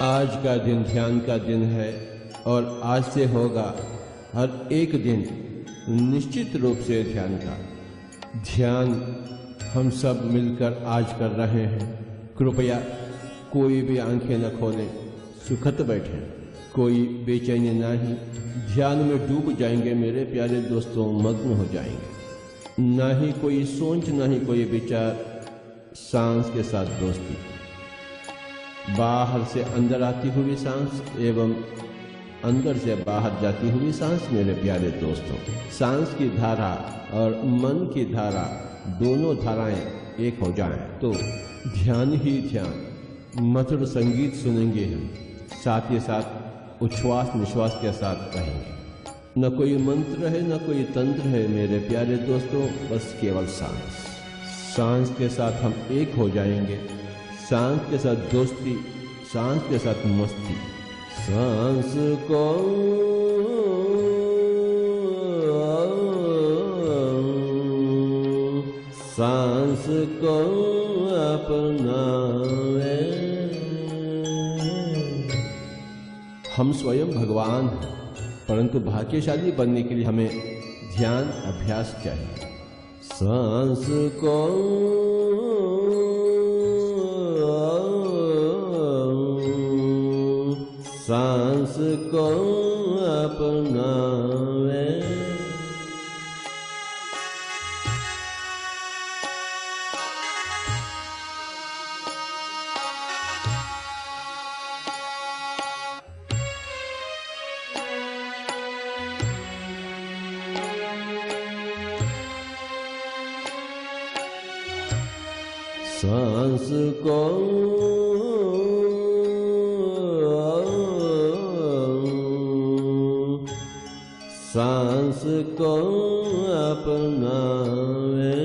आज का दिन ध्यान का दिन है और आज से होगा हर एक दिन निश्चित रूप से ध्यान का। ध्यान हम सब मिलकर आज कर रहे हैं। कृपया कोई भी आंखें न खोलें, सुखत बैठें, कोई बेचैनी नहीं। ध्यान में डूब जाएंगे मेरे प्यारे दोस्तों, मग्न हो जाएंगे। ना ही कोई सोच, ना ही कोई विचार, सांस के साथ दोस्ती। बाहर से अंदर आती हुई सांस एवं अंदर से बाहर जाती हुई सांस मेरे प्यारे दोस्तों। सांस की धारा और मन की धारा, दोनों धाराएं एक हो जाएं तो ध्यान ही ध्यान। मधुर संगीत सुनेंगे हम, साथ ही साथ उच्छ्वास निश्वास के साथ रहेंगे। न कोई मंत्र है, न कोई तंत्र है मेरे प्यारे दोस्तों, बस केवल सांस। सांस के साथ हम एक हो जाएंगे। सांस के साथ दोस्ती, सांस के साथ मस्ती। सांस को सांस को अपनाए। हम स्वयं भगवान हैं, परंतु भाग्यशाली बनने के लिए हमें ध्यान अभ्यास चाहिए। सांस को सांस को अपनावे। सांस को सांस को अपनावे।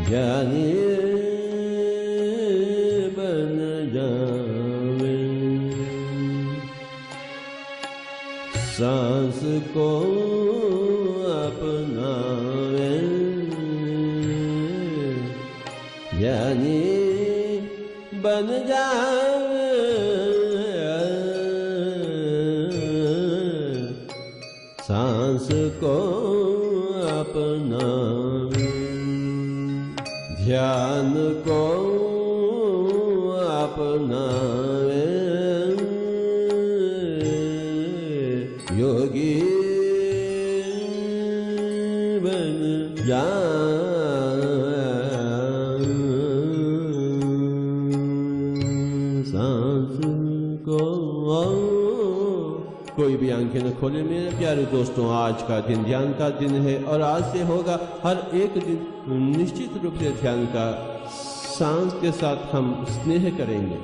ज्ञानी बन जावे। सांस को अपनावे। ज्ञानी बन जावे। सांस को अपनावे। ध्यान को अपनावे। योगी बन जावे। सांस को कोई भी आंखें न खोले मेरे प्यारे दोस्तों। आज का दिन ध्यान का दिन है और आज से होगा हर एक दिन निश्चित रूप से ध्यान का। सांस के साथ हम स्नेह करेंगे।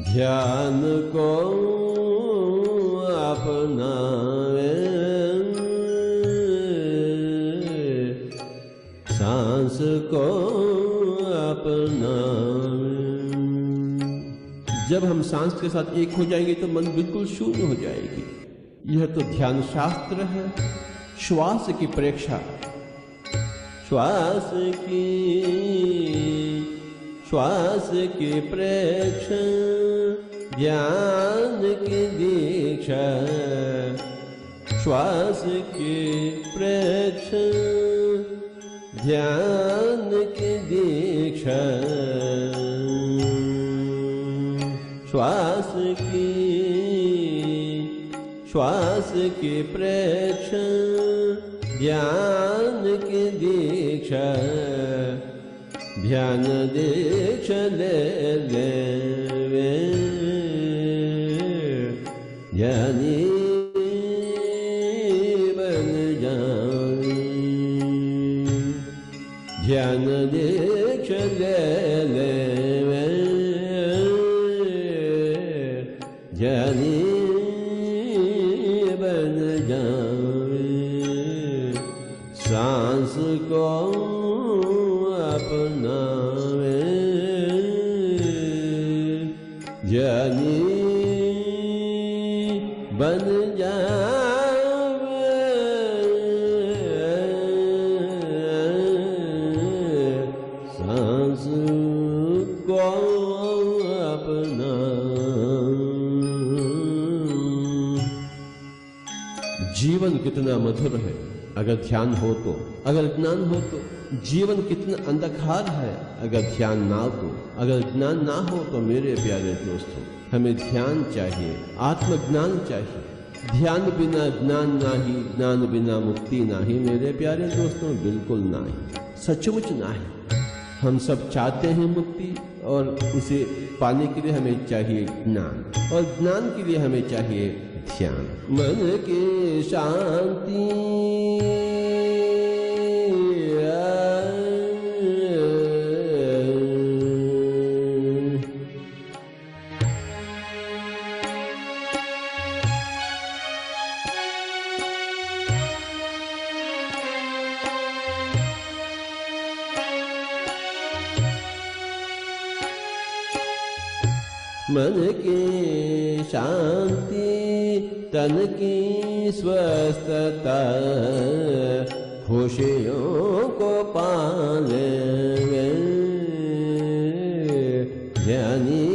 ध्यान को अपनावे। सांस को अपनावे। जब हम सांस के साथ एक हो जाएंगे तो मन बिल्कुल शून्य हो जाएगी। यह तो ध्यान शास्त्र है। श्वास की प्रेक्षा, श्वास की प्रेक्षा, ध्यान की दीक्षा। श्वास की प्रेक्षा, ध्यान की दीक्षा। श्वास की प्रेक्षा, ध्यान की दीक्षा। ध्यान दीक्षा ले लेवे। ज्ञानी बन जावे। ध्यान दीक्षा ले लेवे। ज्ञानी बन जावे। सांस को अपनावे। ज्ञानी बन जावे। सांस को अपना। जीवन कितना मधुर है अगर ध्यान हो तो, अगर ज्ञान हो तो। जीवन कितना अंधकार है अगर ध्यान ना हो, अगर ज्ञान ना हो तो। मेरे प्यारे दोस्तों, हमें ध्यान चाहिए, आत्मज्ञान चाहिए। ध्यान बिना ज्ञान नाही, ज्ञान बिना मुक्ति नाही। मेरे प्यारे दोस्तों, बिल्कुल नहीं, सचमुच नहीं। हम सब चाहते हैं मुक्ति, और उसे पाने के लिए हमें चाहिए ज्ञान, और ज्ञान के लिए हमें चाहिए ध्यान। मन की शांति मन की शांति, तन की स्वस्थता, खुशियों को पाले ज्ञानी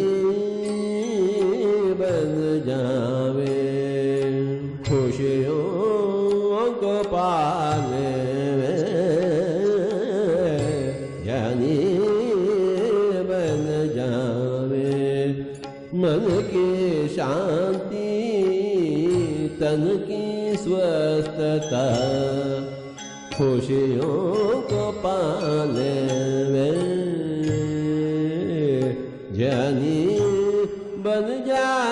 बन जावे। खुशियों को पाले ज्ञानी बन जावे। मन की शांति, तन की स्वस्थता, खुशियों को पाले ज्ञानी बन जावे।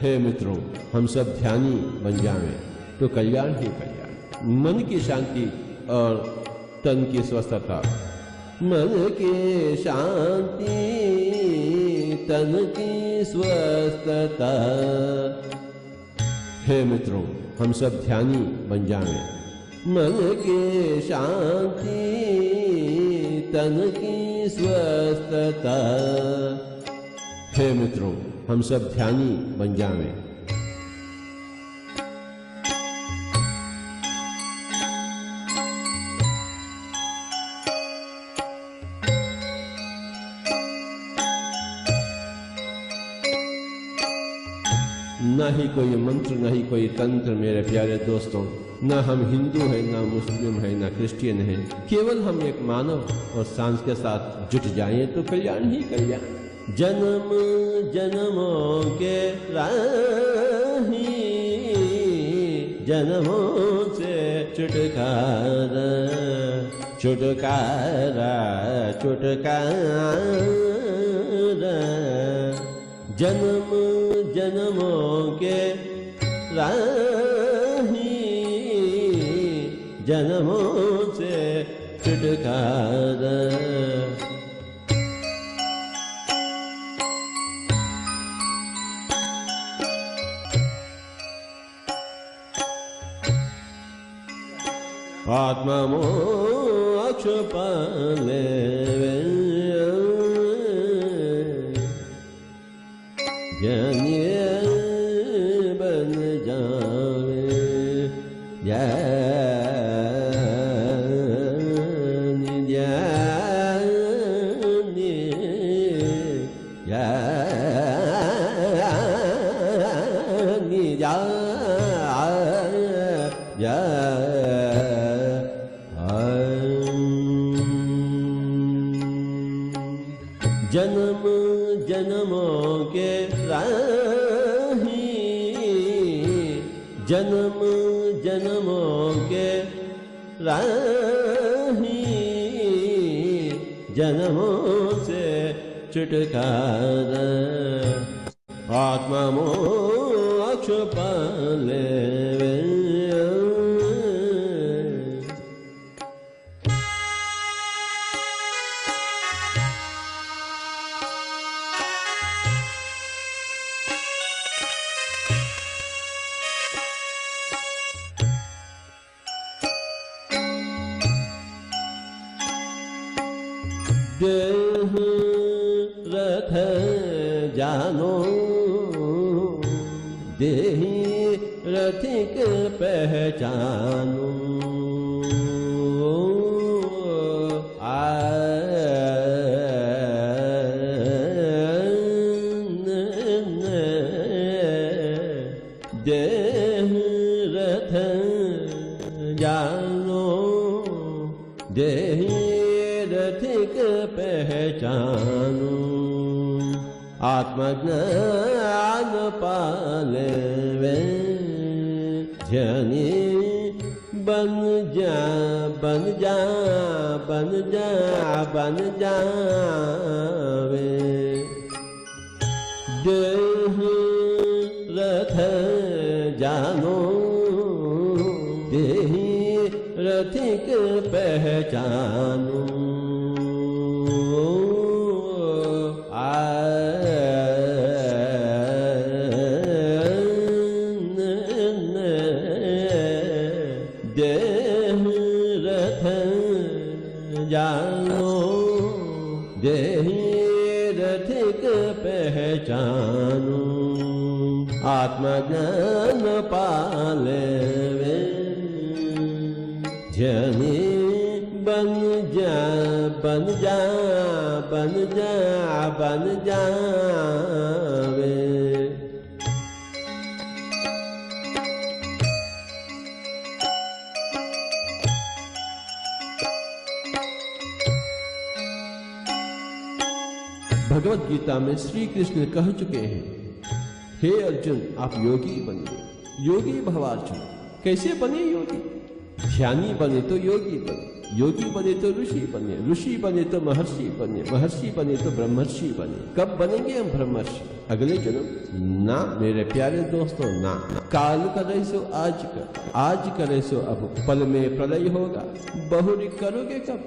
हे मित्रों, हम सब ध्यानी बन जावे तो कल्याण ही कल्याण। मन की शांति और तन की स्वस्थता। मन की शांति, तन की स्वस्थता। हे मित्रों, हम सब ध्यानी बन जाएं। मन की शांति, तन की स्वस्थता। हे मित्रों, हम सब ध्यानी बन जाएं। न ही कोई मंत्र, न ही कोई तंत्र मेरे प्यारे दोस्तों। न हम हिंदू हैं, न मुस्लिम हैं, न क्रिश्चियन हैं। केवल हम एक मानव और सांस के साथ जुट जाएं तो कल्याण ही कल्याण। जन्म जन्मों के राही, जन्मों से छुटकारा, छुटकारा, छुटकारा। जन्म जन्मों के राही, जन्मों से छुटकारा। आत्मा मोक्ष पाले ज्ञानी बन जावे। ज्ञानी ज्ञानी ज्ञानी जन्म जन्मों के राही, जन्म जन्मों के राही, जन्मों से छुटकारा। आत्मा मोक्ष पाले देह रथ जानो, देही रथिक पहचानो। देहि रथिक पहचानू, आत्मज्ञान पाले वे, ध्यानी बन जा बन जा बन जा बन जावे। देह रथ जानो, देहि रथिक पहचानू, देह रथ जानो, देहि रथिक पहचानू, आत्मज्ञान पाले वे, ध्यानी बन जा बन जा बन जा बन जावे। भगवत गीता में श्री कृष्ण कह चुके हैं, हे अर्जुन आप योगी बनिए, योगी भवार्जुन। कैसे बने योगी? ध्यानी बने तो योगी बने, योगी बने तो ऋषि बने, ऋषि बने तो महर्षि बने, महर्षि बने तो ब्रह्मर्षि बने। कब बनेंगे हम ब्रह्मर्षि? अगले जन्म? ना मेरे प्यारे दोस्तों, ना। काल करे सो आज कर, आज करे सो अब, पल में प्रलय होगा, बहुरी करोगे कब?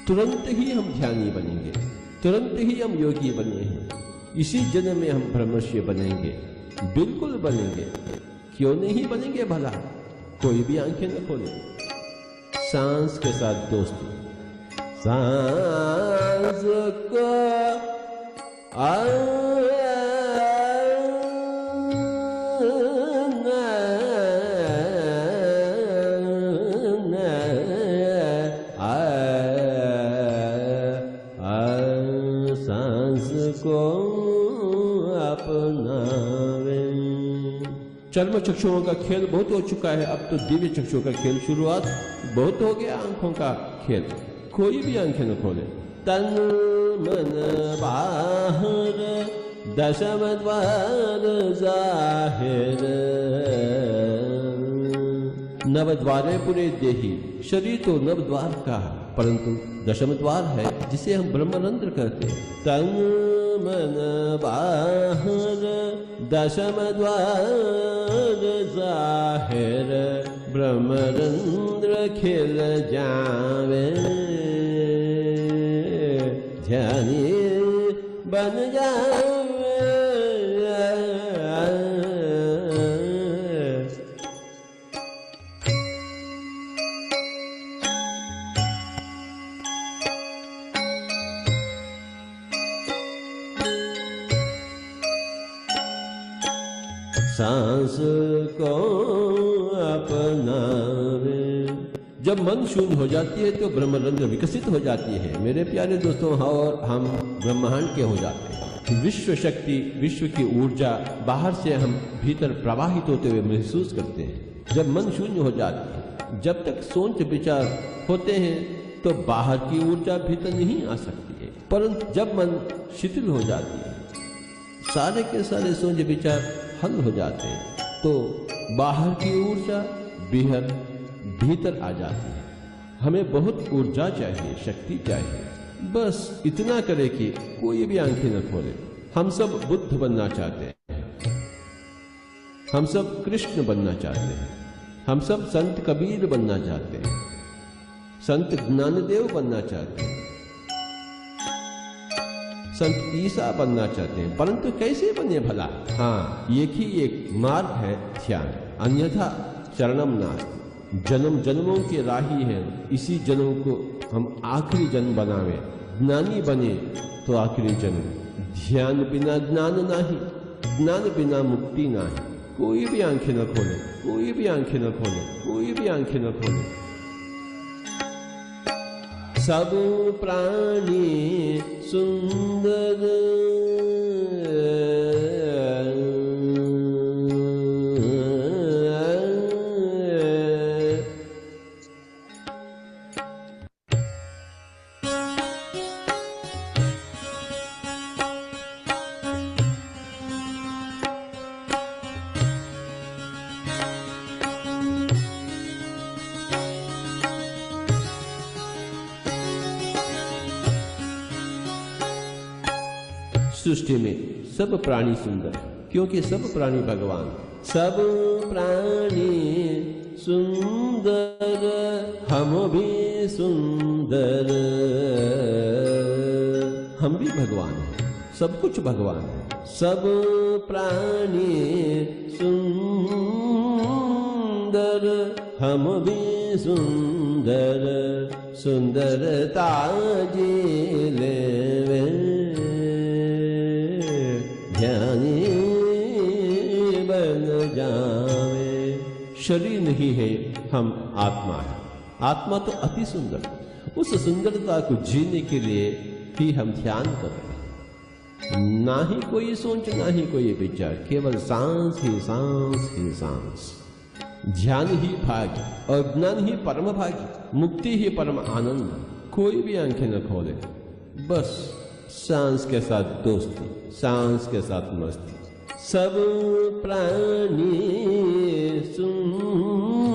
तुरंत ही हम ध्यानी बनेंगे, तुरंत ही हम योगी बने हैं। इसी जन्म में हम ब्रह्मर्षि बनेंगे, बिल्कुल बनेंगे। क्यों नहीं बनेंगे भला? कोई भी आंखें न खोले, सांस के साथ दोस्ती, सांस को सांस को अपनावे। चर्म चक्षुओं का खेल बहुत हो चुका है, अब तो दिव्य चक्षुओं का खेल शुरुआत बहुत हो गया। आंखों का खेल, कोई भी आंखें न खोले। तन मन बाहर दशम द्वार जाहिर, नव द्वारे पूरे देही। शरीर तो नव द्वार का है, परंतु दशम द्वार है जिसे हम ब्रह्मरंध्र कहते हैं। तन मन बाहर दशम द्वार जाहिर, ब्रह्मरंध्र खिल जावे, ध्यानी बन जावे। सांस को अपनावे। जब मन शून्य हो जाती है तो ब्रह्मरंध्र विकसित हो जाती है मेरे प्यारे दोस्तों, और हम ब्रह्मांड के हो जाते हैं। विश्व शक्ति, विश्व की ऊर्जा बाहर से हम भीतर प्रवाहित होते हुए महसूस करते हैं। जब मन शून्य हो जाती है, जब तक सोच विचार होते हैं तो बाहर की ऊर्जा भीतर नहीं आ सकती है, परंतु जब मन शिथिल हो जाती है, सारे के सारे सोच विचार हल हो जाते हैं, तो बाहर की ऊर्जा भीतर आ जाती है। हमें बहुत ऊर्जा चाहिए, शक्ति चाहिए। बस इतना करे कि कोई भी आंखें न खोले। हम सब बुद्ध बनना चाहते हैं, हम सब कृष्ण बनना चाहते हैं, हम सब संत कबीर बनना चाहते हैं, संत ज्ञानदेव बनना चाहते हैं, संत ईसा बनना चाहते हैं, परंतु कैसे बने भला? हाँ, एक ही एक मार्ग है, ध्यान, अन्यथा शरणम नास्ति। जन्म जन्मों की राही है, इसी जन्म को हम आखिरी जन्म बनावे। ज्ञानी बने तो आखिरी जन्म। ध्यान बिना ज्ञान नहीं, ज्ञान बिना मुक्ति नहीं। कोई भी आंखें न खोले, कोई भी आंखें न खोले, कोई भी आंखें न खोले। सब प्राणी सुंदर, सृष्टि में सब प्राणी सुंदर, क्योंकि सब प्राणी भगवान। सब प्राणी सुंदर, हम भी सुंदर, हम भी भगवान हैं, सब कुछ भगवान है। सब प्राणी सुंदर, हम भी सुंदर, सुंदरता जीले ध्यानी बन जावे। शरीर नहीं है, हम आत्मा है। आत्मा तो अति सुंदर, उस सुंदरता को जीने के लिए ही हम ध्यान कर रहे हैं। ना ही कोई सोच, ना ही कोई विचार, केवल सांस ही सांस ही सांस। ध्यान ही भाग्य और ज्ञान ही परम भाग्य, मुक्ति ही परम आनंद। कोई भी आंखें न खोले, बस सांस के साथ दोस्ती, सांस के साथ मस्ती। सब प्राणी सुंदर,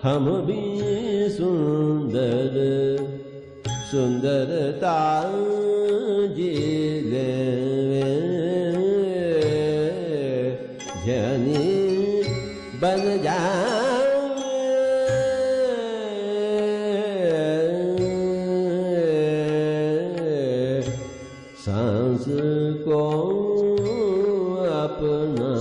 हम भी सुंदर, सुंदरता जीले जनी बन जावे। सांस को अपना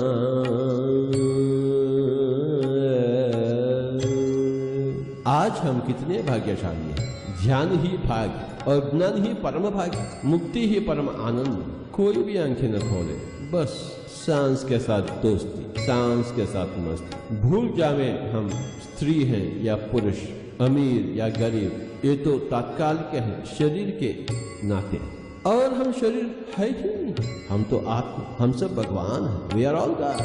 आज हम कितने भाग्यशाली हैं। ध्यान ही भाग्य और ज्ञान ही परम भाग्य, मुक्ति ही परम आनंद। कोई भी आंखें न खोले, बस सांस के साथ दोस्ती, सांस के साथ मस्ती। भूल जावे हम स्त्री हैं या पुरुष, अमीर या गरीब, ये तो तात्कालिक है शरीर के नाते। और हम शरीर है ही नहीं, हम तो आत्मा, हम सब भगवान हैं। We are all God.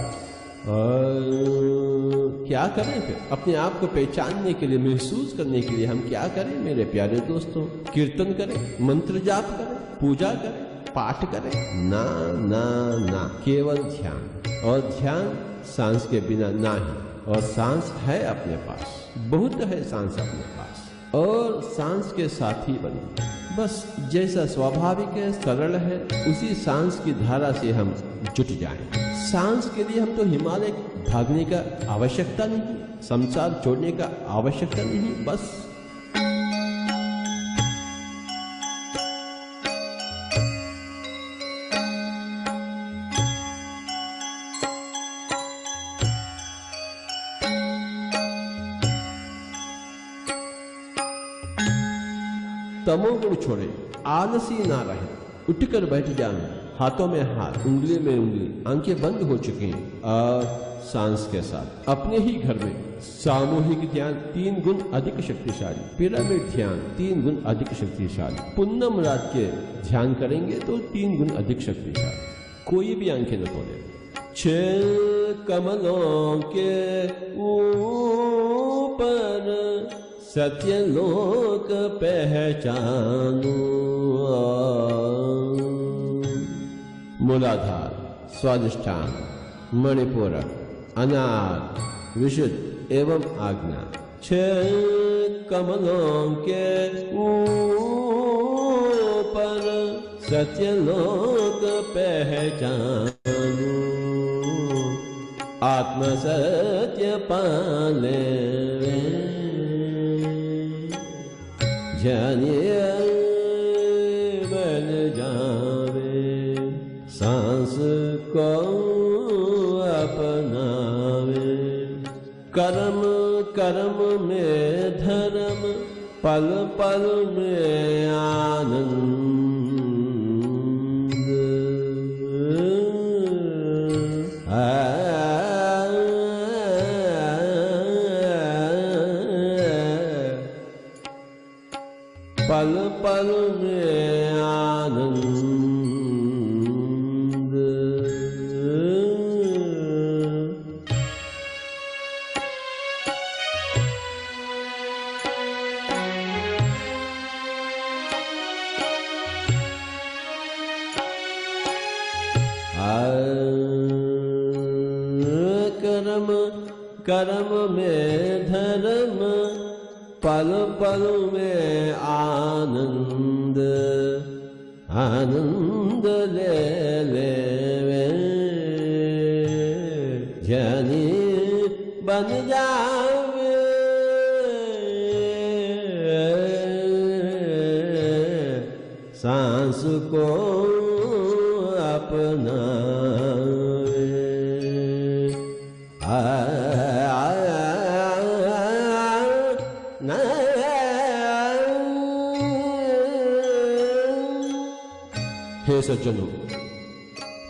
और क्या करें फिर? अपने आप को पहचानने के लिए, महसूस करने के लिए हम क्या करें मेरे प्यारे दोस्तों? कीर्तन करें, मंत्र जाप करें, पूजा करें, पाठ करें? ना ना ना, केवल ध्यान। और ध्यान सांस के बिना ना है। और सांस है अपने पास, बहुत है सांस अपने पास, और सांस के साथ ही बने। बस जैसा स्वाभाविक है, सरल है, उसी सांस की धारा से हम जुट जाएं। सांस के लिए हम तो हिमालय भागने का आवश्यकता नहीं, संसार छोड़ने का आवश्यकता नहीं। बस तमोगुण छोड़े, आलसी ना रहे, उठकर बैठ जाएं, हाथों में हाथ, उंगली में उंगली, आंखें बंद हो चुकी हैं। और सांस के साथ अपने ही घर में सामूहिक ध्यान 3 गुण अधिक शक्तिशाली, पिरामिड ध्यान 3 गुण अधिक शक्तिशाली। पूनम रात के ध्यान करेंगे तो 3 गुण अधिक शक्तिशाली। कोई भी आंखें न खोले। 6 कमलों के ऊपर सत्यलोक पहचानो। मूलाधार, स्वादिष्ठान, मणिपूरक, अनार, विशुद्ध एवं आज्ञा। 6 कमलों के ऊपर सत्यलोक पहचानो। आत्म सत्य पाले जानिए बन जावे। सांस को अपनावे। कर्म कर्म में धर्म, पल पल में आनंद। पल पल में आनंद। कर्म कर्म में धर्म, पल पल में आनंद। आनंद ले ले ध्यानी बन जावे, सांस को अपना हे सज्जनों,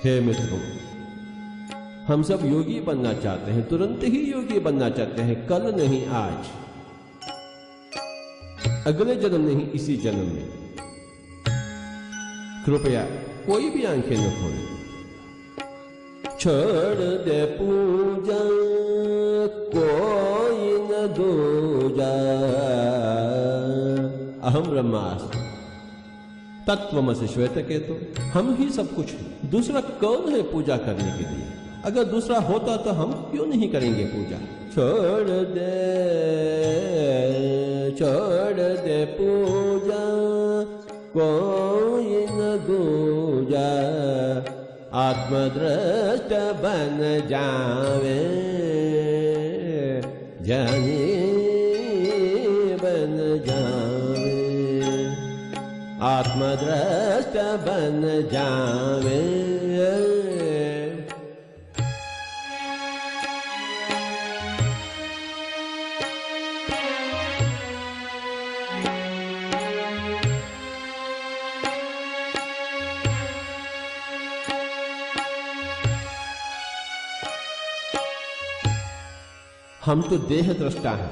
हे मित्रों, हम सब योगी बनना चाहते हैं, तुरंत ही योगी बनना चाहते हैं, कल नहीं आज, अगले जन्म नहीं इसी जन्म में। कृपया कोई भी आंखें न खोलें, छोड़ दे पूजा कोई न दूजा, अहम ब्रह्मास्मि तत्वमसि श्वेतकेतु। हम ही सब कुछ है, दूसरा कौन है पूजा करने के लिए? अगर दूसरा होता तो हम क्यों नहीं करेंगे पूजा? छोड़ दे पूजा कोई न दूजा, आत्मदृष्ट बन जावे, ज्ञानी बन जावे, आत्मदृष्ट बन जावे। हम तो देह दृष्टा हैं,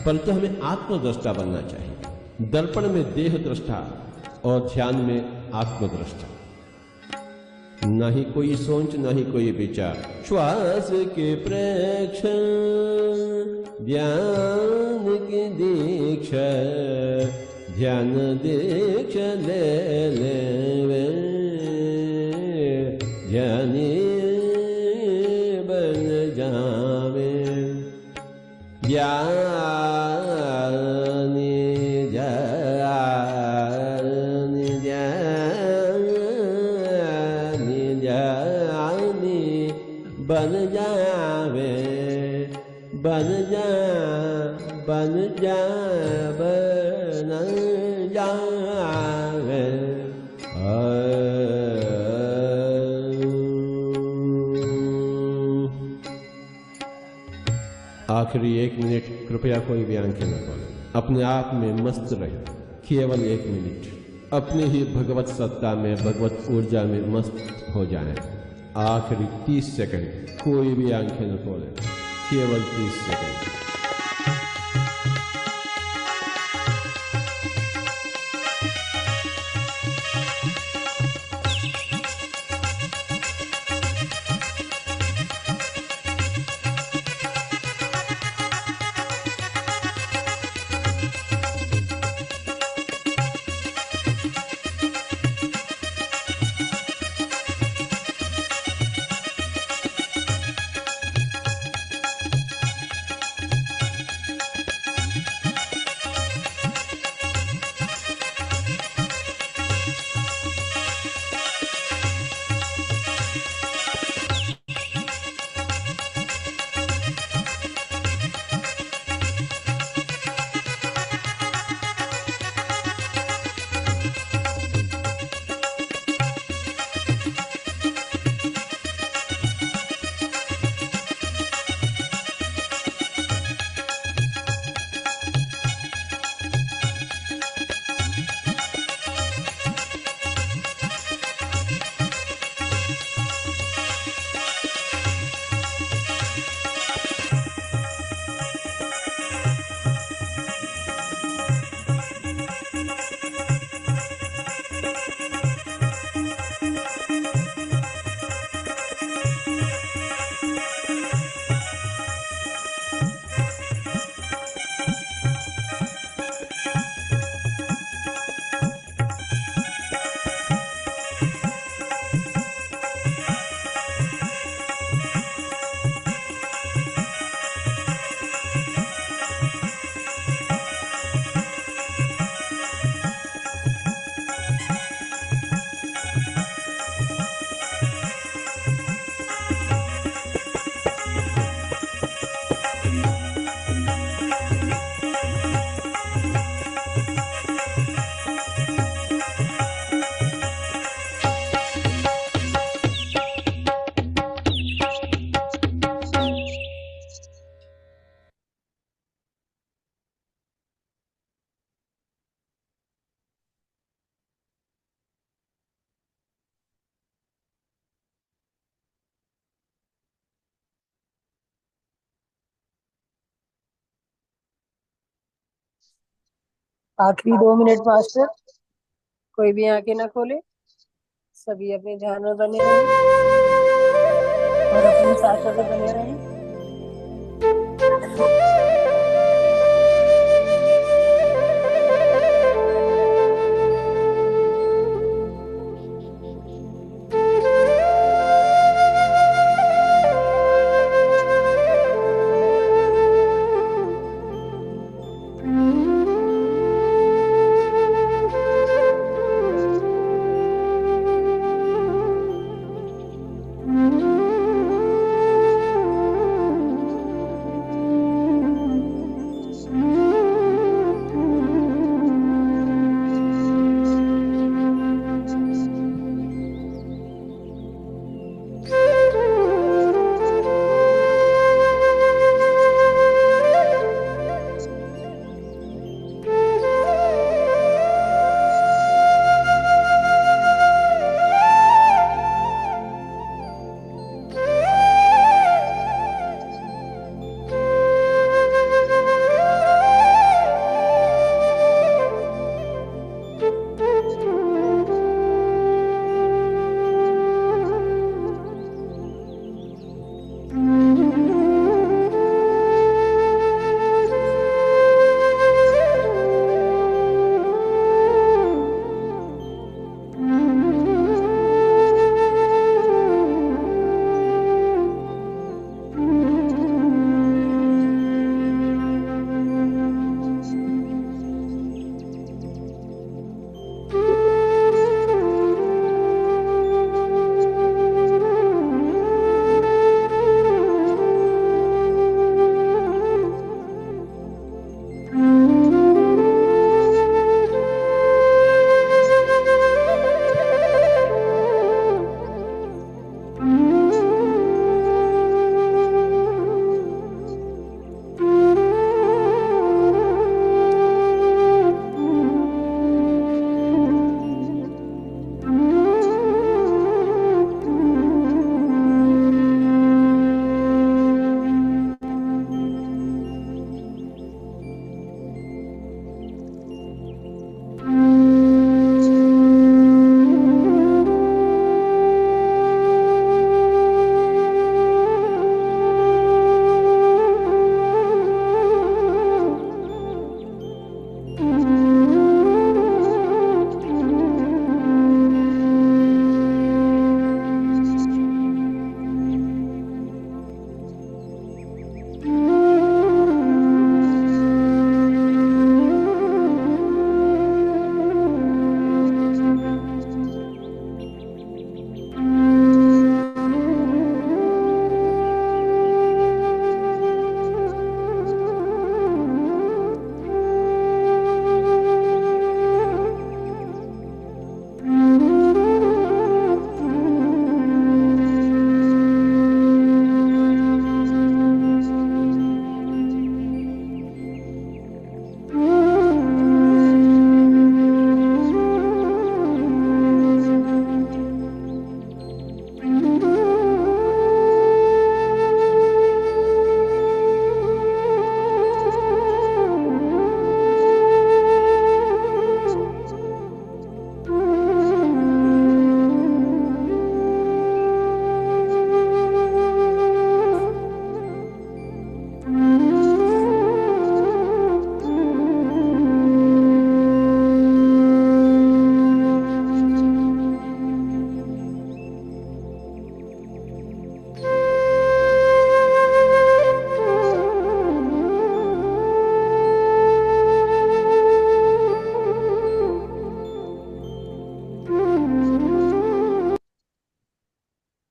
परंतु हमें आत्मदृष्टा बनना चाहिए। दर्पण में देह दृष्टा और ध्यान में आत्मदृष्टा। न ही कोई सोच, न ही कोई विचार, श्वास के प्रेक्षण, ध्यान की दीक्षा, ध्यान दीक्षा ले ले, ध्यानी बन जावे, ज्ञानी बन जावे, बन जा बन जा बन जावे। आखिरी 1 मिनट कृपया कोई भी आंखें न खोलें, अपने आप में मस्त रहे, केवल 1 मिनट अपनी ही भगवत सत्ता में, भगवत ऊर्जा में मस्त हो जाएं। आखिरी 30 सेकंड कोई भी आंखें न खोलें, केवल 30 सेकंड। आखिरी 2 मिनट मास्टर। कोई भी आंखें ना खोले, सभी अपने ध्यान में बने रहें और अपनी सांसों पे बने रहें।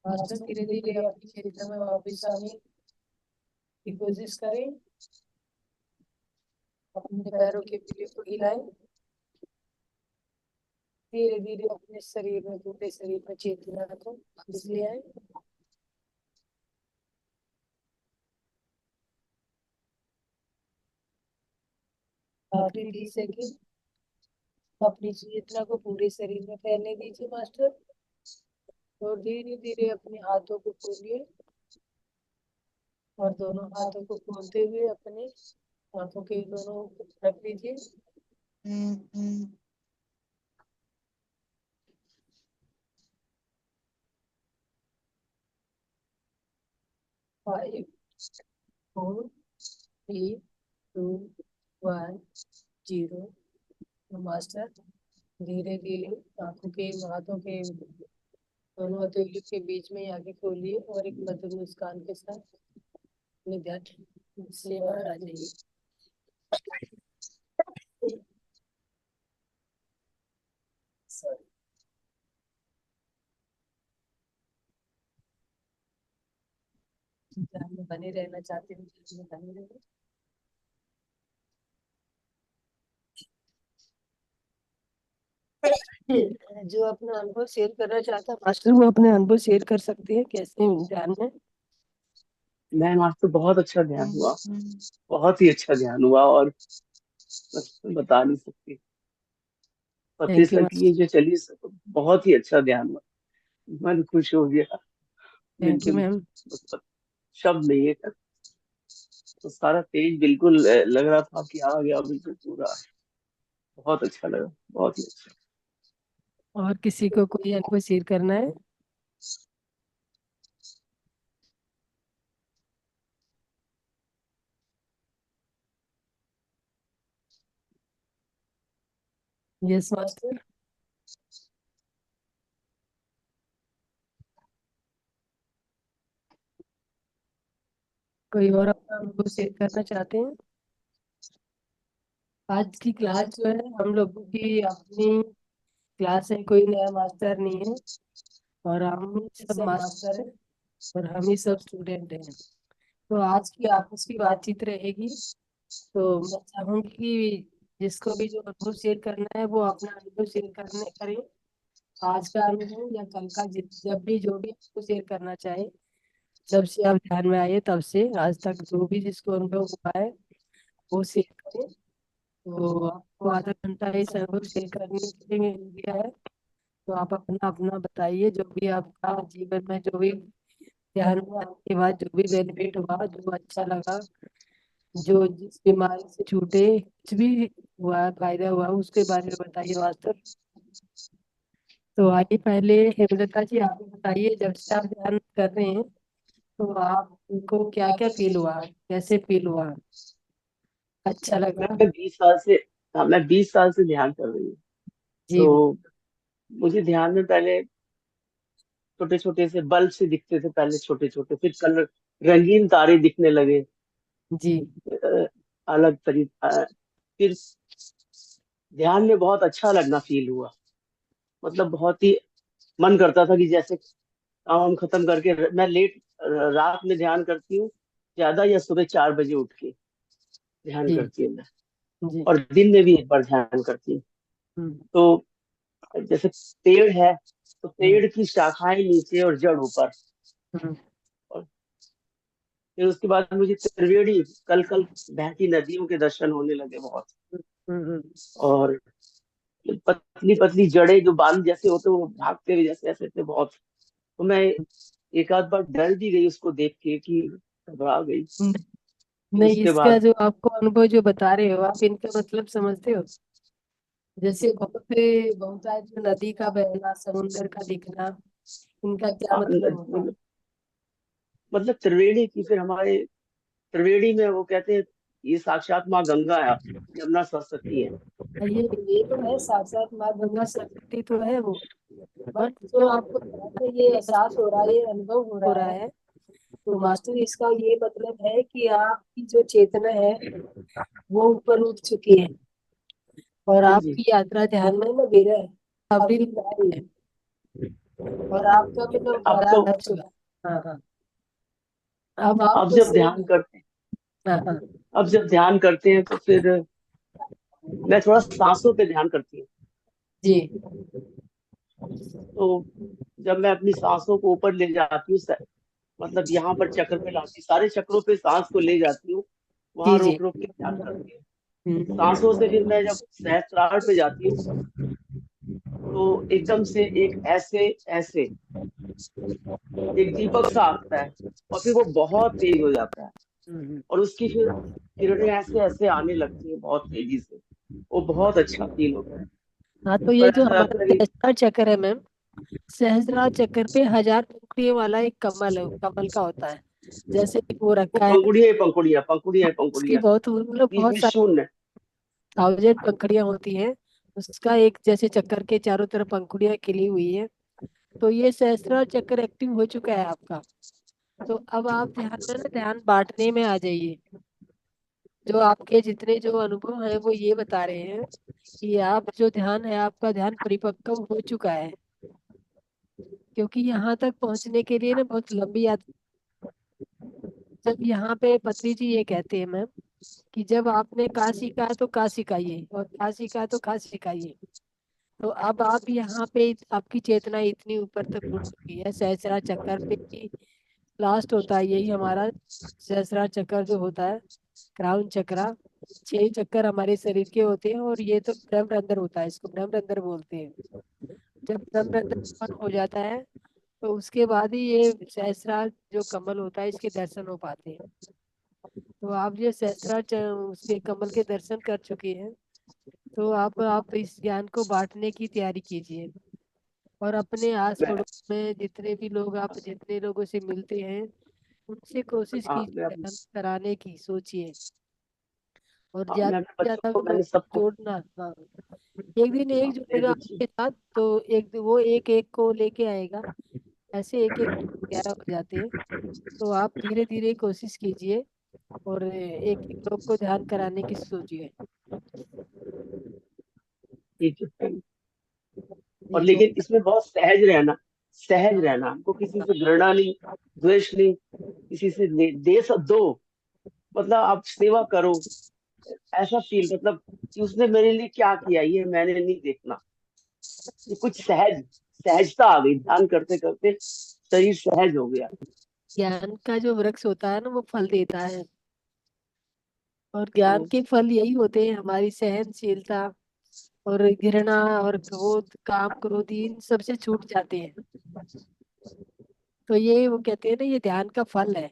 मास्टर धीरे धीरे अपनी क्षेत्र में वापस आने की कोशिश करें। अपने पैरों के पीछे को हिलाएं। धीरे धीरे अपने शरीर में, पूरे शरीर में चेतना को वापस ले आए। आखिरी 20 सेकेंड अपनी चेतना को पूरे शरीर में फैलने दीजिए मास्टर। और धीरे धीरे अपने हाथों को खोलिए और दोनों हाथों को खोलते हुए अपने हाथों के दोनों रख लीजिए। 5 4 3 2 1 0। मास्टर धीरे धीरे आंखों के हाथों के दोनों हथेलियों के बीच में आंखें खोलिए और एक मधुर मुस्कान के साथ अपने ध्यान से बाहर आ जाइए। Sorry। ध्यान में बने रहना चाहते हैं, ध्यान में बने रहिए। जो अपना अनुभव शेयर करना चाहता है मास्टर, वो अपने अनुभव शेयर कर सकते हैं कैसे ध्यान में। मैम आज तो बहुत अच्छा ध्यान हुआ, बहुत ही अच्छा ध्यान हुआ और बस मैं बता नहीं सकती। पते थैंक यू सर की ये मास्टर। जो चली बहुत ही अच्छा ध्यान हुआ, मन खुश हो गया थैंक यू बिल्कुल। मैम। बस शब्द नहीं है, तो सारा पेज बिल्कुल लग रहा था कि आ गया बिल्कुल पूरा। बहुत अच्छा लगा, बहुत ही अच्छा। और किसी को कोई अनुभव शेयर करना है? Yes master. कोई और अपना अनुभव शेयर करना चाहते हैं? आज की क्लास जो है हम लोगों की अपनी क्लास है, कोई नया मास्टर नहीं है और हम ही सब मास्टर है और हम ही सब स्टूडेंट हैं। तो आज की आपस की बातचीत रहेगी। तो मैं चाहूंगी कि जिसको भी जो अनुभव शेयर करना है वो अपना अनुभव शेयर करने करें। आज का अनुभव या कल का, जब भी जो भी आपको शेयर करना चाहे, जब से आप ध्यान में आए तब से आज तक जो भी जिसको अनुभव हुआ है वो शेयर करें। तो आपको आधा घंटा इस अनुभव शेयर करने के लिए मिल गया है। तो आप अपना अपना बताइए, जो भी आपका जीवन में जो भी ध्यान में आने के बाद जो भी बेनिफिट हुआ, जो अच्छा लगा, जो जिस बीमारी से छूटे, कुछ भी हुआ फायदा हुआ, उसके बारे में बताइए मास्टर। तो आइए पहले हेमलता जी आप बताइए, जब से आप ध्यान कर रहे हैं तो आपको क्या क्या फील हुआ, कैसे फील हुआ, अच्छा लगा? मैं 20 साल से, हाँ मैं 20 साल से ध्यान कर रही हूँ। जी तो मुझे ध्यान में पहले छोटे छोटे से बल्ब से दिखते थे, पहले छोटे छोटे, फिर कलर रंगीन तारे दिखने लगे। जी अलग तरीका, फिर ध्यान में बहुत अच्छा लगना फील हुआ। मतलब बहुत ही मन करता था कि जैसे काम वाम खत्म करके मैं लेट रात में ध्यान करती हूँ ज्यादा, या सुबह 4 बजे उठ के ध्यान जी करती हूँ मैं, जी। और दिन में भी एक बार ध्यान करती हूँ। हम्म तो जैसे पेड़ है, तो हम्म पेड़ की शाखाएं नीचे और जड़ ऊपर। हम्म और फिर उसके बाद मुझे त्रिवेणी, कल कल बहती नदियों के दर्शन होने लगे बहुत। हम्म। और पतली पतली जड़ें जो बाल जैसे होते वो भागते हुए जैसे ऐसे थे बहुत। तो मैं एक आध बार डर भी गई उसको देख के कि घबरा गई। हम्म। फिर नहीं, उसके इसका बाद जो आपको अनुभव जो बता रहे हो आप, इनका मतलब समझते हो? जैसे बहुत है जो नदी का बहना, समुंदर का दिखना, इनका क्या मतलब होता है? मतलब त्रिवेणी की, फिर हमारे त्रिवेणी में वो कहते हैं ये साक्षात माँ गंगा है, यमुना सरस्वती है। ये तो है, साक्षात माँ गंगा सरस्वती तो है वो। बट जो आपको ध्यान में ये एहसास हो रहा है, ये अनुभव हो रहा है, तो मास्टर इसका ये मतलब है कि आपकी जो चेतना है वो ऊपर उठ चुकी है और जी जी। आपकी यात्रा ध्यान में न विरह अभी भी जारी है और आपका मतलब अब बड़ा तो, लक्ष्य है। हाँ हाँ। अब आप अब तो जब सेम ध्यान है। करते हैं, हाँ हाँ। अब जब ध्यान करते हैं तो फिर मैं थोड़ा सांसों पे ध्यान करती हूँ। जी तो जब मैं अपनी सांसों को ऊपर ले जाती हूँ, मतलब यहाँ पर चक्र पे लाती, सारे चक्रों पे सांस को ले जाती हूँ, जी वहां जी। रोक रोक के ध्यान करती हूँ। हम्म सांसों से फिर मैं जब सहस्त्रार पे जाती हूँ, तो एकदम से एक ऐसे ऐसे एक दीपक सा आता है, और फिर वो बहुत तेज हो जाता है, हम्म और उसकी फिर किरणें ऐसे ऐसे आने लगती है बहुत तेजी से। वो बहुत अच्छा फील होता है। हाँ, तो पर ये जो ऐसा हमारा लगता है कि सहस्त्रार चक्र है मैम, सहस्त्रार चक्र पे 1000 पंखुड़ियों वाला एक कमल है, कमल का होता है, जैसे कि वो वो रखा है। पंखुड़ियां ही पंखुड़ियां, पंखुड़ियां ही उसकी पंखुड़ियां, बहुत मतलब बीच बहुत में सारी शून्य। 1000 पंखुड़ियां होती हैं। उसका एक जैसे चक्कर के चारों तरफ पंखुड़ियां खिली हुई है। तो ये सहस्त्रार चक्र एक्टिव हो चुका है आपका। तो अब आप ध्यान में ना ध्यान बांटने में आ जाइए। जो आपके जितने जो अनुभव है वो ये बता रहे हैं कि आप जो ध्यान है, आपका ध्यान परिपक्व हो चुका है। क्योंकि यहाँ तक पहुंचने के लिए ना बहुत लंबी यात्रा। जब यहाँ पे पत्री जी ये कहते हैं मैम कि जब आपने का सीखा है तो का सिखाइए, और का सीखा है तो का सिखाइए। तो अब आप यहाँ पे आपकी चेतना इतनी ऊपर तक उठ चुकी है, सहस्रा चक्कर पे ही लास्ट होता है यही हमारा सहस्रा चक्कर जो होता है, क्राउन चक्रा। 6 चक्कर हमारे शरीर के होते हैं, और ये तो ब्रह्मरंध्र होता है, इसको ब्रह्मरंध्र बोलते हैं। जब ब्रह्मरंध्र बंद हो जाता है तो उसके बाद ही ये सहस्रार जो कमल होता है इसके दर्शन हो पाते हैं। तो आप ये सहस्रार उसके कमल के दर्शन कर चुके हैं। तो आप इस ज्ञान को बांटने की तैयारी कीजिए, और अपने आस मैं पड़ोस में जितने भी लोग, आप जितने लोगों से मिलते हैं उनसे कोशिश हाँ मैं कीजिए ध्यान कराने की, सोचिए। और हाँ, ज्यादा मैं से अपने बच्चों ज्यादा को, लोग मैंने सबको, जोड़ना। हाँ, एक दिन एक हाँ, मेरे जुड़ेगा बच्चे, आपके साथ तो एक वो एक एक को लेके आएगा। ऐसे एक एक 11 हो जाते हैं। तो आप धीरे धीरे कोशिश कीजिए, और एक एक लोग को ध्यान कराने की सोचिए। ठीक है। और ये लेकिन बहुत इसमें बहुत सहज रहना, सहज हाँ, रहना, हमको किसी से घृणा नहीं, द्वेष नहीं, किसी से दे सब दो, मतलब आप सेवा करो, ऐसा फील, मतलब कि उसने मेरे लिए क्या किया ये मैंने नहीं देखना। ये कुछ सहजता आ गई, ध्यान करते करते शरीर सहज हो गया। ज्ञान का जो वृक्ष होता है ना वो फल देता है, और ज्ञान तो के फल यही होते हैं, हमारी सहनशीलता और घृणा और क्रोध, काम, क्रोध, इन सबसे छूट जाते हैं। तो ये वो कहते हैं ना, ये ध्यान का फल है।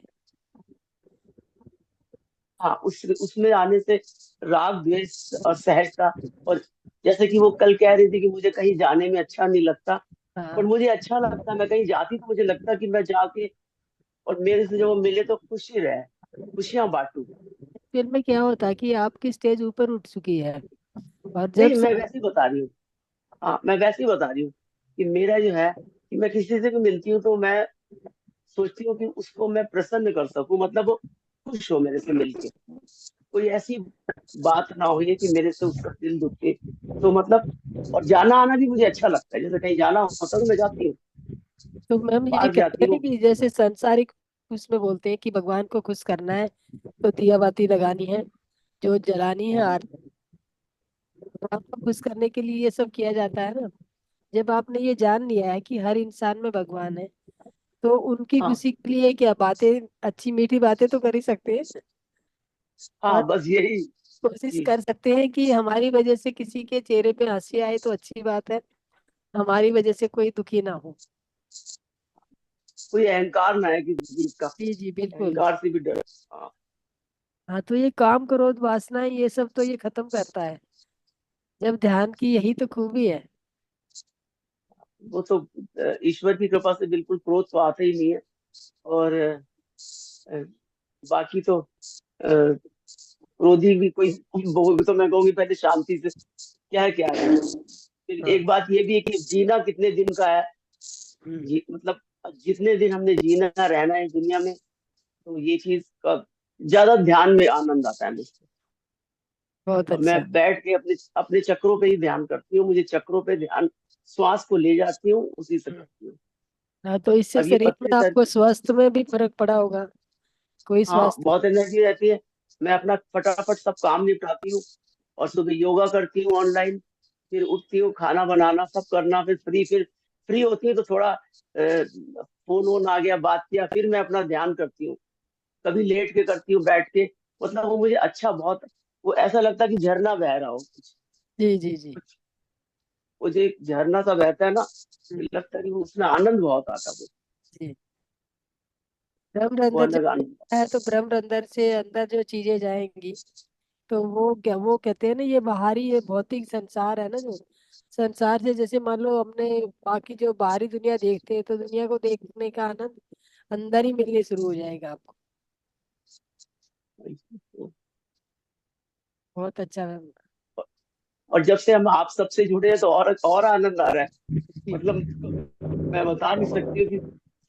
हाँ, उसमें आने से राग द्वेष और सहजता, और जैसे कि वो कल कह रही थी कि मुझे कहीं जाने में अच्छा नहीं लगता, पर हाँ, मुझे अच्छा लगता, मैं कहीं जाती तो मुझे लगता कि मैं जाके और मेरे से जब वो मिले तो खुशी रहे, खुशियां बांटू। फिर में क्या होता है कि आपकी स्टेज ऊपर उठ चुकी है, और जब नहीं, मैं वैसे ही बता रही हूँ। हाँ, मैं वैसे ही बता रही हूँ कि मेरा जो है कि मैं किसी से भी मिलती हूँ तो मैं सोचती हूँ कि उसको मैं प्रसन्न कर सकूं, मतलब वो खुश हो मेरे से मिलके, कोई ऐसी बात ना हो ये कि मेरे से उसका दिल दुखे। तो मतलब, और जाना आना भी मुझे अच्छा लगता है, जैसे कहीं जाना होता तो मैं जाती हूँ, तो मैम ये पार्क कहते जाती हैं हूँ। कि जैसे संसारिक उसमें बोलते हैं कि भगवान को खुश करना है तो दिया बाती लगानी है, जो जलानी है आरती। भगवान को खुश करने के लिए ये सब किया जाता है ना। जब आपने ये जान लिया है कि हर इंसान में भगवान है, तो उनकी हाँ खुशी के लिए क्या बातें, अच्छी मीठी बातें तो कर ही सकते हैं। और हाँ, बस यही कोशिश चीज। कर सकते हैं कि हमारी वजह से किसी के चेहरे पे हंसी आए तो अच्छी बात है, हमारी वजह से कोई दुखी ना हो। कोई अहंकार ना है किसी चीज का, जी जी बिल्कुल। अहंकार से भी डर। हाँ, हाँ, तो ये काम क्रोध वासना ये सब तो ये खत्म करता है, जब ध्यान की यही तो खूबी है। वो तो ईश्वर की कृपा से बिल्कुल क्रोध तो आता ही नहीं है। और अ, बाकी तो क्रोधी भी कोई वो तो मैं कहूँगी पहले शांति से क्या है। फिर हाँ। एक बात ये भी है कि जीना कितने दिन का है, मतलब जितने दिन हमने जीना रहना है इस दुनिया में, तो ये चीज का ज्यादा ध्यान में आनंद आता है मुझको। बहुत और मैं अच्छा। बैठ के अपने अपने चक्रों पे ही ध्यान करती हूँ, मुझे चक्रों पे ध्यान, श्वास को ले जाती हूँ, उसी से हम्म। करती हूँ। हाँ, तो इससे अब ये शरीर पत्ते में सर, आपको स्वास्थ्य में भी फर्क पड़ा होगा, कोई हाँ स्वास्थ्य। बहुत एनर्जी रहती है। मैं अपना फटाफट सब काम निपटाती हूँ, और सुबह योगा करती हूँ ऑनलाइन, फिर उठती हूँ, खाना बनाना सब करना, फिर फ्री होती है तो थोड़ा फोन वोन आ गया, बात किया, फिर मैं अपना ध्यान करती हूँ। कभी लेट के करती हूँ, बैठ के, मतलब वो मुझे अच्छा बहुत, वो ऐसा लगता है कि झरना बह रहा हो कुछ जी जी जी। कुछ वो जो एक झरना सा बहता है ना, हम्म, लगता है कि वो उसमें आनंद बहुत आता है, जी। ब्रह्म वो अंदर अलग जब आनंद। है तो ब्रह्म अंदर से अंदर जो चीजें जाएंगी, तो वो कहते हैं ना, ये बाहरी ये भौतिक संसार है ना, जो संसार से जैसे मान लो हमने बाकी जो बाहरी दुनिया देखते हैं, तो दुनिया को देखने का आनंद अंदर ही मिलने शुरू हो जाएगा आपको। बहुत अच्छा है। और जब से हम आप सबसे जुड़े हैं तो और आनंद आ रहा है। मतलब मैं बता नहीं सकती हूँ कि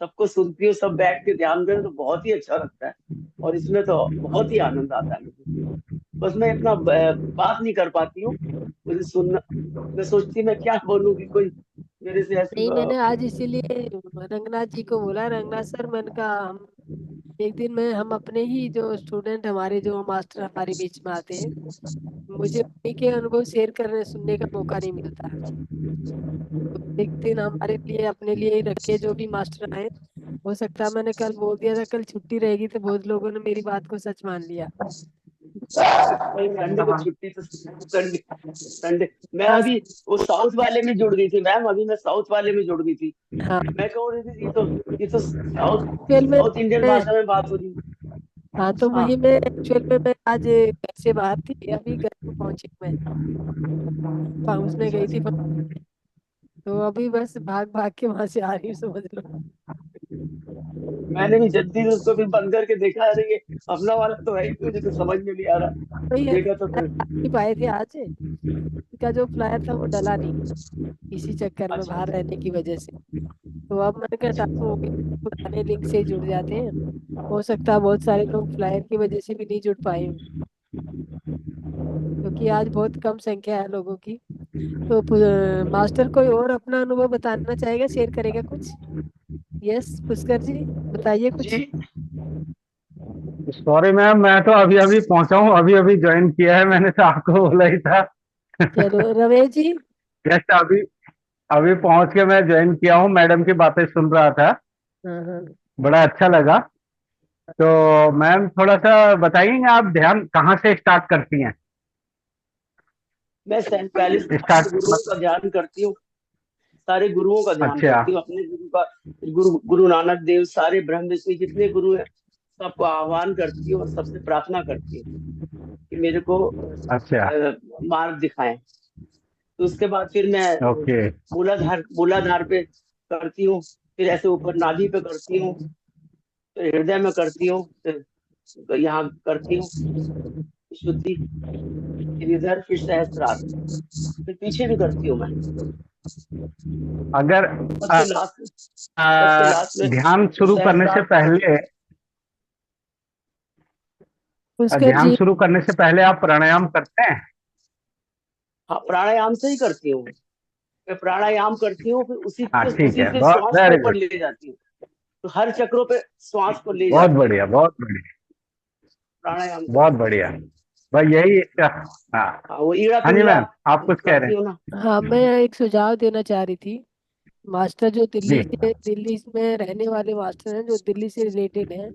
सबको सुनती हूँ, सब बैठ के ध्यान दें तो बहुत ही अच्छा लगता है। और इसमें तो बहुत ही आनंद आता है मुझे। बस मैं इतना बात नहीं कर पाती हूँ। मुझे सुनना, मैं सोचती मैं क्या बोलूँ कि कोई मेरे से ऐसे नहीं, मैंने आज इसीलिए रंगनाथ जी को बोला, रंगनाथ सर, मैंने कहा हम एक दिन में हम अपने ही जो स्टूडेंट हमारे जो मास्टर हमारे बीच में आते हैं, मुझे उन्हीं के अनुभव शेयर करने सुनने का मौका नहीं मिलता। तो एक दिन हमारे लिए अपने लिए ही रखे जो भी मास्टर आए। हो सकता है मैंने कल बोल दिया था कल छुट्टी रहेगी, तो बहुत लोगों ने मेरी बात को सच मान लिया। संडे को छुट्टी तो संडे संडे मैं हाँ। अभी वो साउथ वाले में जुड़ गई थी मैम। अभी मैं साउथ वाले में जुड़ गई थी। हाँ, मैं कह रही थी ये तो साउथ एक्चुअल में साउथ इंडियन भाषा में बात हो रही। हाँ, तो हाँ, वही मैं एक्चुअल में मैं आज घर से बाहर थी, अभी घर को पहुंची मैं, पहुंचने गई थी। तो अभी बस भाग भाग के वहां से आ रही हूँ, समझ लो। मैंने भी जल्दी से उसको भी बंद करके देखा। अरे ये अपना वाला तो है ही, मुझे तो समझ में नहीं आ रहा। वही है, देखा तो फिर नहीं पाए थे आज, इसका जो फ्लायर था वो डला नहीं, इसी चक्कर में अच्छा बाहर अच्छा। रहने की वजह से। तो अब मैंने कहा टाइम हो गया, पुराने लिंक से जुड़ जाते हैं। हो सकता है बहुत सारे लोग फ्लायर की वजह से भी नहीं जुड़ पाए हों, क्योंकि आज बहुत कम संख्या है लोगों की। तो मास्टर कोई और अपना अनुभव बताना चाहेगा, शेयर करेगा कुछ? यस पुष्कर जी, बताइए कुछ। जी, सॉरी मैम, मैं तो अभी अभी पहुंचा हूँ, अभी अभी ज्वाइन किया है। मैंने तो आपको बोला ही था। चलो रमेश जी। जस्ट अभी अभी पहुंच के मैं ज्वाइन किया हूँ, मैडम की बातें सुन रहा था, हाँ हाँ। बड़ा अच्छा लगा। तो मैम थोड़ा सा बताइए, आप ध्यान कहाँ से स्टार्ट करती हैं? मैं पहले सारे स्टार्ट गुरुओं का ध्यान करती हूँ। सारे गुरुओं का ध्यान अच्छा करती हूँ, अपने गुरु का। गुरु नानक देव, सारे ब्रह्म विष्णु जितने गुरु हैं, सबको आह्वान करती हूँ और सबसे प्रार्थना करती हूँ कि मेरे को अच्छा। मार्ग दिखाएं। तो उसके बाद फिर मैं ओके। मूलाधार पे करती हूँ। फिर ऐसे ऊपर नाभि पे करती हूँ। फिर हृदय में करती हूँ। फिर यहाँ करती हूँ शुद्धि। फिर इधर, फिर सहस्त्रार, फिर पीछे भी करती हूँ मैं। अगर सबसे लास्ट सबसे लास्ट में ध्यान शुरू करने से सहस्त्रार पे करती पहले, हूँ। पुष्कर ध्यान जी। शुरू करने से पहले आप प्राणायाम करते हैं? हाँ, प्राणायाम से ही करती हूँ। मैं प्राणायाम करती हूँ, फिर हाँ ठीक उसी है, से बहुत श्वास को वेरी ऊपर गुड। ले जाती हूँ। तो हर चक्रों पे श्वास को ले बहुत जाती हूँ बढ़िया, बहुत बढ़िया, प्राणायाम बहुत करके। बढ़िया। बस यही इसका। हाँ। हाँ, वो ईड़ा हाँ जी पिंगला मैम, आप कुछ कह रहे करती हैं? हूँ ना। हाँ, मैं एक सुझाव देना चाह रही थी। मास्टर जो जी। दिल्ली में रहने वाले मास्टर हैं, जो दिल्ली से रिलेटेड हैं,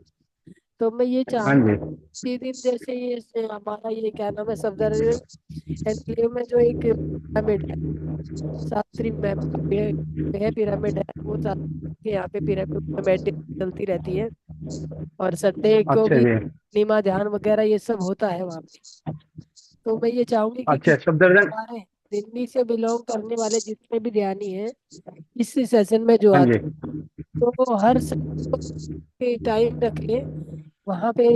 तो मैं ये हाँ चाहूँ जी। कि दिन जैसे हमारा ये क्या नाम है, सफदरजंग एनक्लेव में जो एक पिरामिड है, शास्त्री है पिरामिड है, वो के यहाँ पे पिरामिड में मेडिटेशन चलती रहती है, और संडे को अच्छा भी जी। नीमा ध्यान वगैरह ये सब होता है वहाँ पे। तो मैं ये चाहूंगी कि अच्छा, किसी सफदरजंग। हमारे दिल्ली से बिलोंग करने वाले जितने भी ध्यानी हैं, इस सेशन में जो हाँ आते जी। हैं, तो वो हर टाइम रख ले वहाँ पे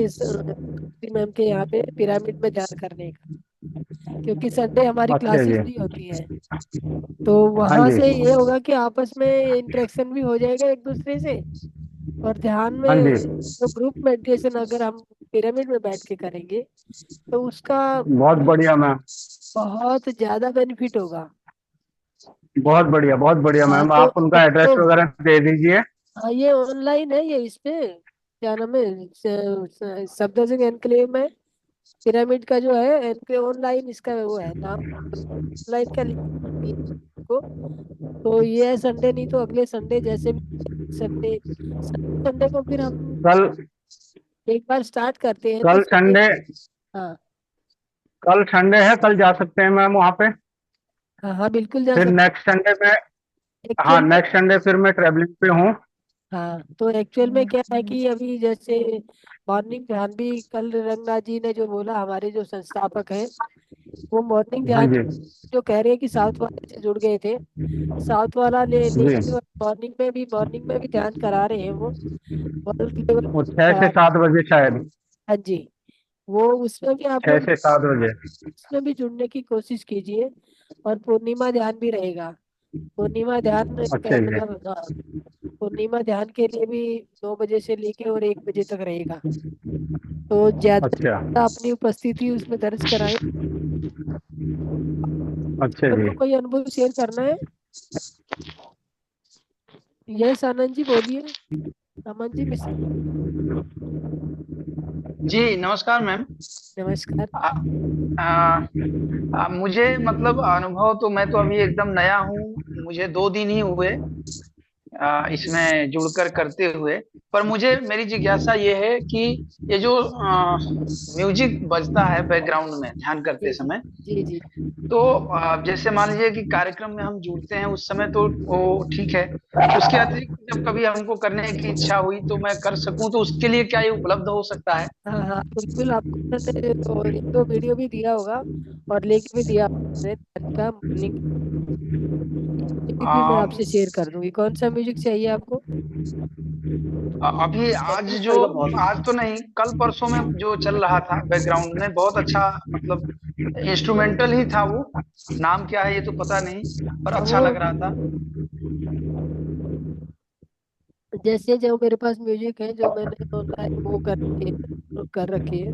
मैम के यहाँ पे पिरामिड में ध्यान करने का, क्योंकि संडे हमारी अच्छा क्लासेस जी। नहीं होती है। तो हाँ वहां जी। से ये होगा कि आपस में इंटरेक्शन भी हो जाएगा एक दूसरे से, और ध्यान हाँ जी। में जो ग्रुप मेडिटेशन अगर हम पिरामिड में बैठ के करेंगे, तो उसका बहुत बढ़िया मैम। बहुत ज्यादा बेनिफिट होगा। बहुत बढ़िया, बहुत बढ़िया हाँ मैम, तो आप उनका एड्रेस वगैरह दे दीजिए। हाँ, ये ऑनलाइन है, ये इस पे क्या नाम है, सफदरजंग एनक्लेव में पिरामिड का जो है एनक्लेव ऑनलाइन, इसका वो है नाम, ऑनलाइन का लिंक को। तो ये है संडे, नहीं तो अगले संडे जैसे भी संडे, संडे को फिर हम कल एक बार स्टार्ट करते हैं तो कल संडे। संडे हाँ कल संडे है, कल जा सकते हैं मैम वहाँ पे। हाँ हाँ, बिल्कुल जा फिर सकते। नेक्स्ट संडे में, हाँ एक्चुअल में नेक्स्ट संडे फिर मैं ट्रेवलिंग पे हूँ। हाँ, तो एक्चुअल में क्या है कि अभी जैसे मॉर्निंग ध्यान भी कल रंगनाथ जी ने जो बोला, हमारे जो संस्थापक हैं, वो मॉर्निंग हाँ ध्यान जी। जो कह रहे हैं कि साउथ वाले से जुड़ गए थे, साउथ वाला ले लेके जी, और मॉर्निंग में भी ध्यान करा रहे हैं वो, वर्ल्ड लेवल वो 6 करा से रहे 7 बजे शायद। हैं। हाँ जी, वो उसमें भी आप 6 लोग से 7 बजे। उसमें भी जुड़ने की कोशिश कीजिए। और पूर्णिमा ध्यान भी रहेगा। पूर्णिमा ध्यान अच्छा जी। मतलब हाँ, पूर्णिमा ध्यान के लिए भी 9 बजे से लेके और 1 बजे तक रहेगा। तो ज्यादा से अच्छा। ज्यादा अपनी उपस्थिति उसमें दर्ज कराएं। अच्छा जी। आपको कोई अनुभव शेयर करना है? यस, आनंद जी बोलिए। अमन जी मिश्रा। जी नमस्कार मैम। नमस्कार। आ, आ, मुझे मतलब अनुभव तो, मैं तो अभी एकदम नया हूँ, मुझे 2 दिन ही हुए इसमें जुड़कर करते हुए। पर मुझे, मेरी जिज्ञासा ये है कि ये जो म्यूजिक बजता है बैकग्राउंड में ध्यान करते जी जी समय, जी जी तो जैसे मान लीजिए कि कार्यक्रम में हम जुड़ते हैं उस समय तो वो ठीक है, उसके अतिरिक्त जब कभी हमको करने की इच्छा हुई तो मैं कर सकूं, तो उसके लिए क्या ये उपलब्ध हो सकता है? हाँ हाँ, बिल्कुल। आपको मैंने तो एक दो वीडियो भी दिया होगा और लिंक भी दिया होगा का लिंक भी मैं आ, आपसे शेयर कर दूंगी। कौन सा म्यूजिक चाहिए आपको? अभी आज सर्किट जो, रहेगा बहुत आज अच्छा। तो नहीं, कल परसों में जो चल रहा था बैकग्राउंड में, बहुत अच्छा, मतलब इंस्ट्रूमेंटल ही था वो। नाम क्या है ये तो पता नहीं, पर हाँ, अच्छा वो लग रहा था। जैसे जो मेरे पास म्यूजिक है जो मैंने ऑनलाइन वो कर रखे हैं,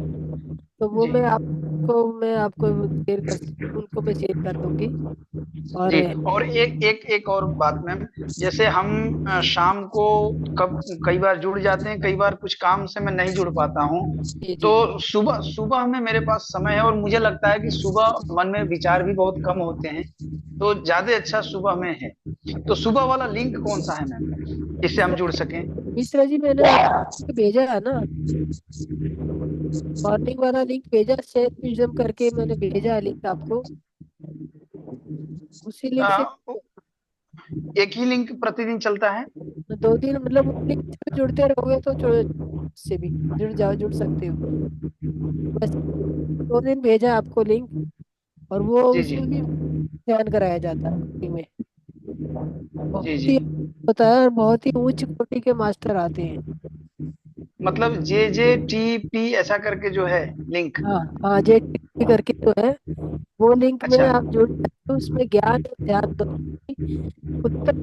तो वो जी मैं आपको शेयर कर उनको मैं शेयर कर दूंगी। और जी। और एक और बात मैम, जैसे हम शाम को कब कई बार जुड़ जाते हैं, कई बार कुछ काम से मैं नहीं जुड़ पाता हूँ, जी तो जी सुबह सुबह में मेरे पास समय है, और मुझे लगता है कि सुबह मन में विचार भी बहुत कम होते हैं, तो ज्यादा अच्छा सुबह में है। तो सुबह वाला लिंक कौन सा है मैम, जिससे हम मिश्रा जुड़ सकें? मिश्रा जी, मैंने आपको भेजा है ना, मॉर्निंग वाला लिंक भेजा, शेयर म्यूजियम करके मैंने भेजा है लिंक आपको। उसी लिंक से अ, एक ही लिंक प्रतिदिन चलता है? 2 दिन मतलब उस लिंक से जुड़ते रहोगे तो से भी जुड़ सकते हो। बस 2 दिन भेजा है आपको लिंक, और वो जी जी उसमें भी ध्यान कराया जाता है free में। जी बहुत जी। ही होता है और बहुत ही उच्च कोटि के मास्टर आते हैं। मतलब JJTP ऐसा करके जो है लिंक? हाँ हाँ, जे करके जो है, वो लिंक में अच्छा आप जुड़ सकते हो। उसमें ज्ञान और ध्यान दोनों की उत्तर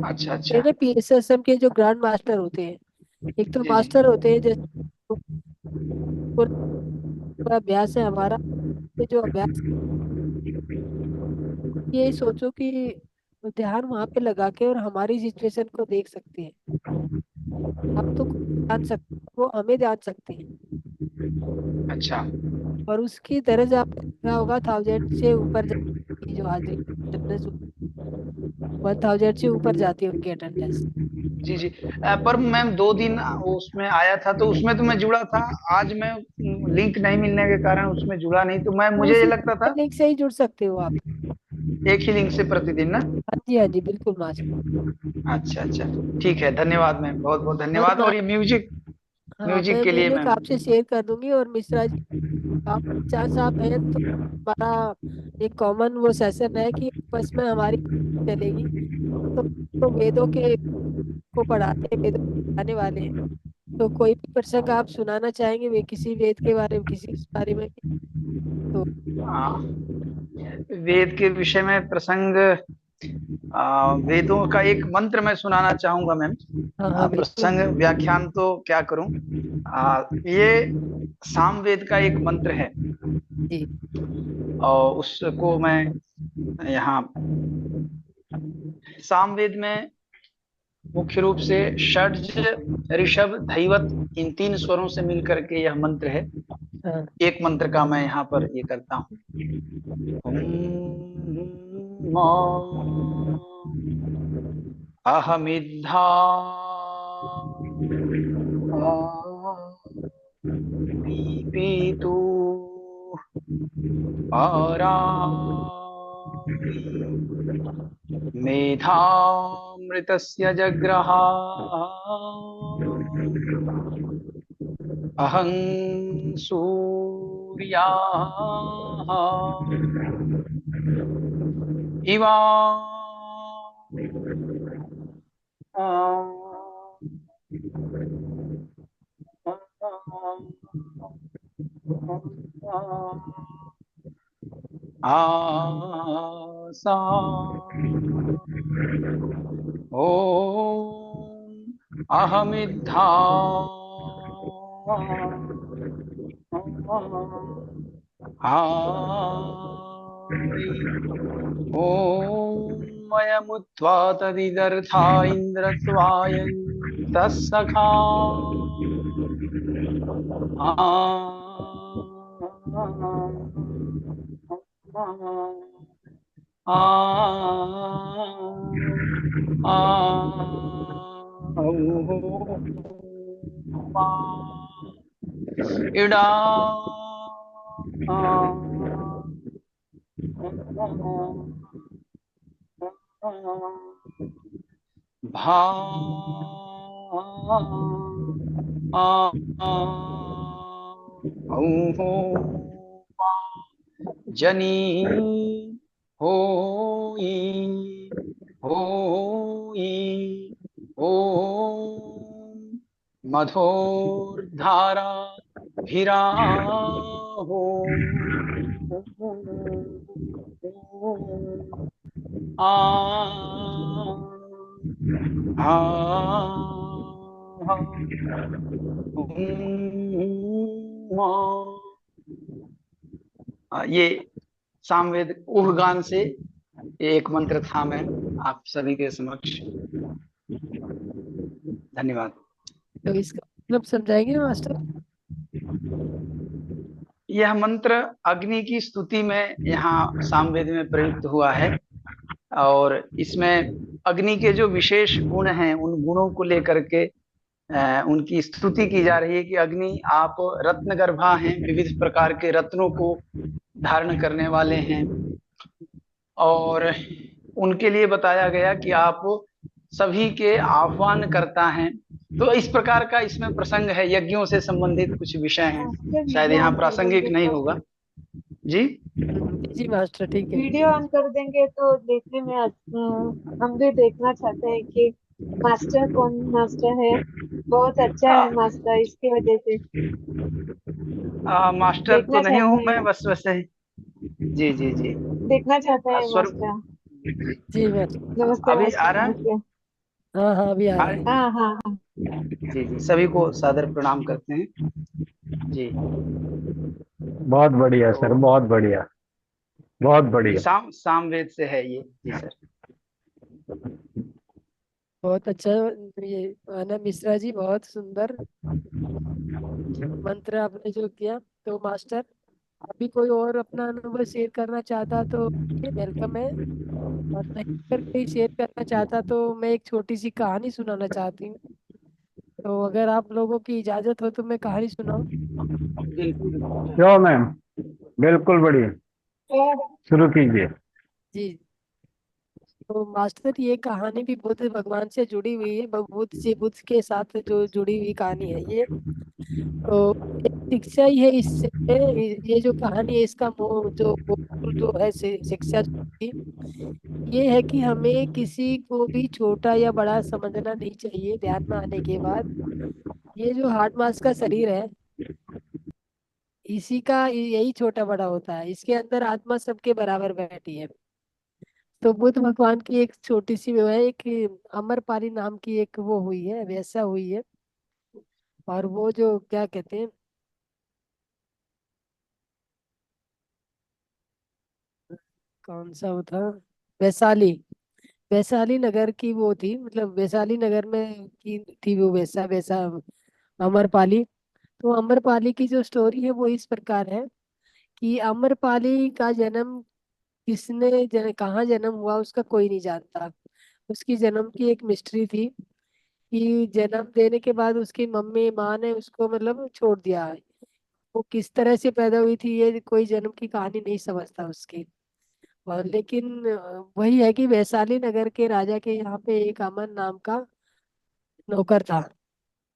अच्छा अच्छा। PSSM के जो ग्रैंड मास्टर होते हैं, एक तो जी जी। मास्टर होते हैं जैसे पूरा अभ्यास है हमारा। ये जो अभ्यास, ये सोचो कि ध्यान वहां पे लगा के और हमारी सिचुएशन को देख सकते हैं। हम तो खुद जान सकते हैं, वो हमें जान सकते हैं। अच्छा और उसकी दर्ज आपने देखा होगा, 1000 से ऊपर जाती है जो हाजिरी अटेंडेंस, 1000 से ऊपर जाती है उनकी अटेंडेंस। जी जी। पर मैम 2 दिन वो उसमें आया था, तो उसमें तो मैं जुड़ा था। आज मैं लिंक नहीं मिलने के कारण उसमें जुड़ा नहीं, तो मैं, मुझे ये उसी लगता था लिंक से ही जुड़ सकते हो आप। एक ही लिंक से प्रतिदिन ना। हाँ जी बिल्कुल मास्टर। अच्छा अच्छा। ठीक है, धन्यवाद मैम, बहुत बहुत और धन्यवाद। और ये म्यूजिक, हाँ, म्यूजिक मैं के ये लिए लिंक मैम। आपसे शेयर कर दूंगी। और मिश्रा जी, आप चांस आप हैं तो हमारा एक कॉमन वो सेशन है कि बस में हमारी चलेगी। तो वेदों के को पढ़ाते हैं, वेदों को पढ़ाने वाले हैं। तो कोई भी प्रसंग आप सुनाना चाहेंगे, वे किसी वेद के बारे में, किसी इस बारे में, तो हाँ, वेद के विषय में प्रसंग, वेदों का एक मंत्र मैं सुनाना चाहूंगा मैम। हाँ हाँ बिल्कुल। प्रसंग व्याख्यान तो क्या करूं। ये सामवेद का एक मंत्र है, जी और उसको मैं यहाँ, सामवेद में मुख्य रूप से षड्ज, ऋषभ, धैवत, इन 3 स्वरों से मिलकर के यह मंत्र है। हाँ एक मंत्र का मैं यहाँ पर ये करता हूँ। अहमिद्धा पीपीतु परा मेधामृतस्य जग्रहा अहं सूर्याः इवा आसा ॐ अहमिद्धा ॐ मयमुत्वा तदिदर्था इन्द्रत्वायं तत्सखा इडा भा जनी होई होई ओम मधोर्धारा भिराहो आ ये सामवेद उहगान से एक मंत्र था मैं आप सभी के समक्ष। धन्यवाद। तो इसका मतलब समझाएंगे मास्टर? यह मंत्र अग्नि की स्तुति में यहाँ सामवेद में प्रयुक्त हुआ है और इसमें अग्नि के जो विशेष गुण हैं उन गुणों को लेकर के उनकी स्तुति की जा रही है कि अग्नि आप रत्नगर्भा हैं, विविध प्रकार के रत्नों को धारण करने वाले हैं और उनके लिए बताया गया कि आप सभी के आह्वान करता हैं। तो इस प्रकार का इसमें प्रसंग है, यज्ञों से संबंधित कुछ विषय हैं, शायद यहाँ प्रासंगिक नहीं होगा। जी जी मास्टर ठीक है। वीडियो ऑन कर देंगे तो देखने में हम भी देखना चाहते हैं कि मास्टर कौन मास्टर है। बहुत अच्छा है मास्टर, इसकी वजह से मास्टर तो देखना नहीं हूँ चाहते मैं, हैं। बस वैसे ही। जी जी जी देखना चाहते हैं स्वरूप मास्टर। जी मास्टर। नमस्ते अभी मास्टर, आ रहा है? नमस्ते। हाँ हाँ अभी आ रहा है। हाँ हाँ हाँ। जी जी सभी को सादर प्रणाम करते हैं जी। बहुत बढ़िया सर, बहुत बढ़िया, बहुत बढ़िया। सामवेद से है ये। जी सर। बहुत अच्छा। ये आना मिश्रा जी बहुत सुंदर मंत्र आपने जो किया। तो मास्टर अभी कोई और अपना अनुभव शेयर करना चाहता तो ये वेलकम है, और नहीं अगर कोई शेयर करना चाहता तो मैं एक छोटी सी कहानी सुनाना चाहती हूँ। तो अगर आप लोगों की इजाजत हो तो मैं कहानी सुनाऊं? क्यों मैम, बिल्कुल बढ़िया, शुरू कीजिए। जी। तो मास्टर ये कहानी भी बुद्ध भगवान से जुड़ी हुई है, बुद्ध के साथ जो जुड़ी हुई कहानी है ये। तो एक शिक्षा ही है इससे। ये जो कहानी है इसका जो है शिक्षा जो थी, ये है कि हमें किसी को भी छोटा या बड़ा समझना नहीं चाहिए। ध्यान में आने के बाद ये जो हार्ड मास का शरीर है इसी का यही छोटा बड़ा होता है, इसके अंदर आत्मा सबके बराबर बैठी है। तो बुद्ध भगवान की एक छोटी सी वो है, एक अमरपाली नाम की एक वो हुई है, वैसा हुई है। और वो जो क्या कहते हैं, कौन सा वो था, वैशाली, वैशाली नगर की वो थी, मतलब वैशाली नगर में की थी वो वैसा वैसा अमरपाली। तो अमरपाली की जो स्टोरी है वो इस प्रकार है कि अमरपाली का जन्म कहाँ जन्म हुआ उसका कोई नहीं जानता। उसकी जन्म की एक मिस्ट्री थी कि जन्म देने के बाद उसकी मम्मी माँ ने उसको मतलब छोड़ दिया। वो किस तरह से पैदा हुई थी ये कोई जन्म की कहानी नहीं समझता उसकी। और लेकिन वही है कि वैशाली नगर के राजा के यहाँ पे एक अमन नाम का नौकर था,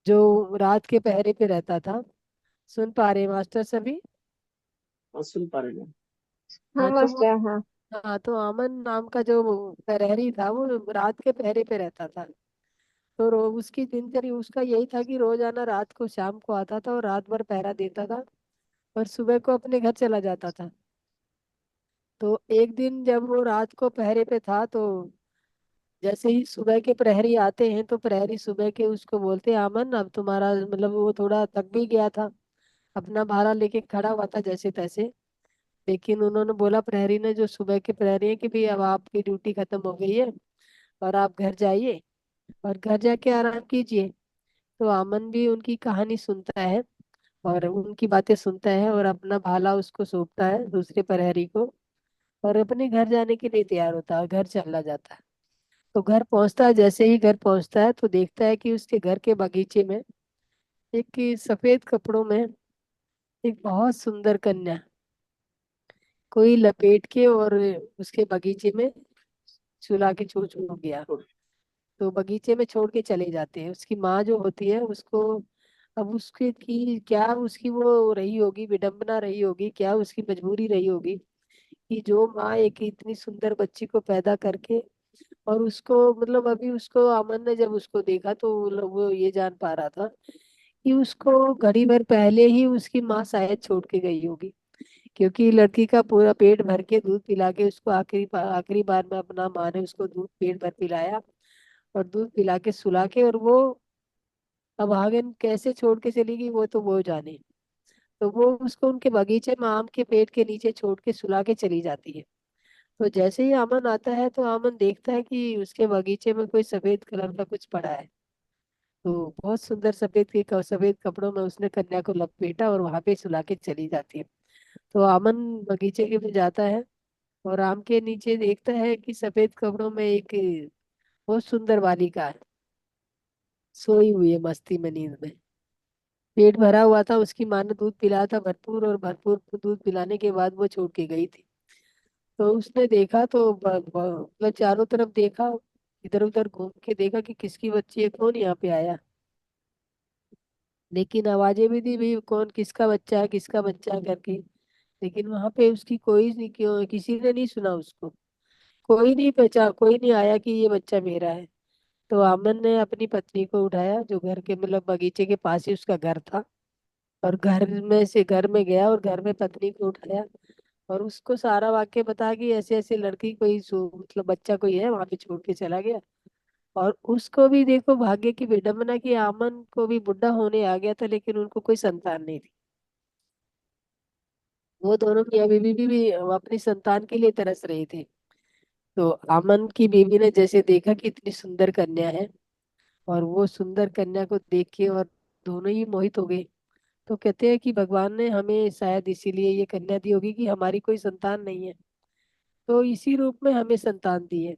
जो रात के पहरे पे रहता था। सुन पा रहे मास्टर सभी? हाँ, सुन पा रहे हैं। हाँ हाँ तो मास्टर, हाँ। हाँ तो अमन नाम का जो प्रहरी था वो रात के पहरे पे रहता था। तो उसकी दिनचर्या उसका यही था कि रोजाना रात को शाम को आता था और रात भर पहरा देता था और सुबह को अपने घर चला जाता था। तो एक दिन जब वो रात को पहरे पे था, तो जैसे ही सुबह के प्रहरी आते हैं तो प्रहरी सुबह के उसको बोलते हैं, अमन अब तुम्हारा मतलब वो थोड़ा थक भी गया था, अपना भाला लेके खड़ा हुआ था जैसे तैसे। लेकिन उन्होंने बोला, प्रहरी ने, जो सुबह के प्रहरी है, कि भाई अब आपकी ड्यूटी खत्म हो गई है और आप घर जाइए और घर जाके आराम कीजिए। तो अमन भी उनकी कहानी सुनता है और उनकी बातें सुनता है और अपना भाला उसको सौंपता है दूसरे प्रहरी को और अपने घर जाने के लिए तैयार होता है, घर चला जाता है। तो घर पहुंचता है, जैसे ही घर पहुंचता है तो देखता है कि उसके घर के बगीचे में एक सफेद कपड़ों में एक बहुत सुंदर कन्या कोई लपेट के और उसके बगीचे में सुला के छोड़ गया। तो बगीचे में छोड़ के चले जाते हैं। उसकी माँ जो होती है उसको, अब उसके की क्या उसकी वो रही होगी, विडंबना रही होगी, क्या उसकी मजबूरी रही होगी कि जो माँ एक इतनी सुंदर बच्ची को पैदा करके और उसको मतलब अभी उसको अमन ने जब उसको देखा तो वो ये जान पा रहा था कि उसको घड़ी भर पहले ही उसकी माँ शायद छोड़ के गई होगी, क्योंकि लड़की का पूरा पेट भर के दूध पिला के उसको आखिरी बार में अपना माँ ने उसको दूध पेट भर पिलाया और दूध पिला के सुला के, और वो अब आगे कैसे छोड़ के चली गई वो तो वो जाने। तो वो उसको उनके बगीचे में आम के पेड़ के नीचे छोड़ के सुला के चली जाती है। तो जैसे ही अमन आता है तो अमन देखता है कि उसके बगीचे में कोई सफेद कलर का कुछ पड़ा है। तो बहुत सुंदर सफेद कपड़ों में उसने कन्या को लपेटा और वहां पे सुला के चली जाती है। तो अमन बगीचे के में जाता है और आम के नीचे देखता है कि सफेद कपड़ों में एक बहुत सुंदर बालिका है, सोई हुई है मस्ती में, नींद में। पेट भरा हुआ था, उसकी माँ ने दूध पिलाया था भरपूर, और भरपूर दूध पिलाने के बाद वो छोड़ के गई थी। तो उसने देखा तो मतलब चारों तरफ देखा, इधर उधर घूम के देखा कि किसकी बच्ची है, कौन यहाँ पे आया। लेकिन आवाजें भी दी भी, कौन, किसका बच्चा है, किसका बच्चा है करके। लेकिन वहां पे उसकी कोई नहीं, क्यों किसी ने नहीं सुना उसको, कोई नहीं पहचान, कोई नहीं आया कि ये बच्चा मेरा है। तो आमन ने अपनी पत्नी को उठाया, जो घर के मतलब बगीचे के पास ही उसका घर था, और घर में गया और घर में पत्नी को उठाया और उसको सारा वाक्य बता कि ऐसे ऐसे लड़की कोई मतलब बच्चा कोई है वहां पे छोड़ के चला गया। और उसको भी देखो भाग्य की विडंबना कि आमन को भी बुढ़ा होने आ गया था लेकिन उनको कोई संतान नहीं थी। वो दोनों मियाँ बीवी भी अपनी संतान के लिए तरस रहे थे। तो आमन की बीवी ने जैसे देखा कि इतनी सुंदर कन्या है, और वो सुंदर कन्या को देख के और दोनों ही मोहित हो गए। तो कहते हैं कि भगवान ने हमें शायद इसीलिए ये कन्या दी होगी कि हमारी कोई संतान नहीं है, तो इसी रूप में हमें संतान दी है।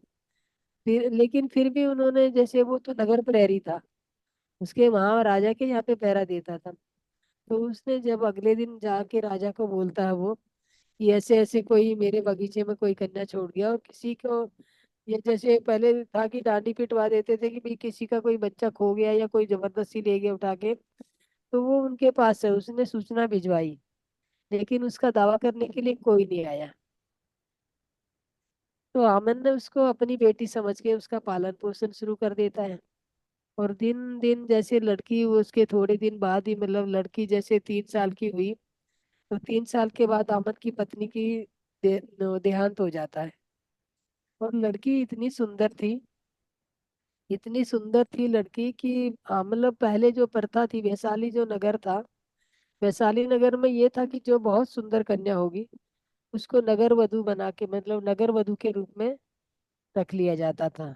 फिर लेकिन फिर भी उन्होंने, जैसे वो तो नगर प्रहरी था, उसके वहां राजा के यहाँ पे पहरा देता था। तो उसने जब अगले दिन जाके राजा को बोलता है वो कि ऐसे ऐसे कोई मेरे बगीचे में कोई कन्या छोड़ गया, और किसी को, ये जैसे पहले था कि डांडी पिटवा देते थे कि भाई किसी का कोई बच्चा खो गया या कोई जबरदस्ती ले गया उठा के, तो वो उनके पास है, उसने सूचना भिजवाई, लेकिन उसका दावा करने के लिए कोई नहीं आया। तो आमन ने उसको अपनी बेटी समझ के उसका पालन पोषण शुरू कर देता है। और दिन दिन जैसे लड़की, वो उसके थोड़े दिन बाद ही, मतलब लड़की जैसे 3 साल की हुई, तो 3 साल के बाद अमन की पत्नी की देहांत हो जाता है। और लड़की इतनी सुंदर थी लड़की कि मतलब पहले जो प्रथा थी, वैशाली जो नगर था, वैशाली नगर में ये था कि जो बहुत सुंदर कन्या होगी उसको नगर वधु बना के, मतलब नगर वधु के रूप में रख लिया जाता था।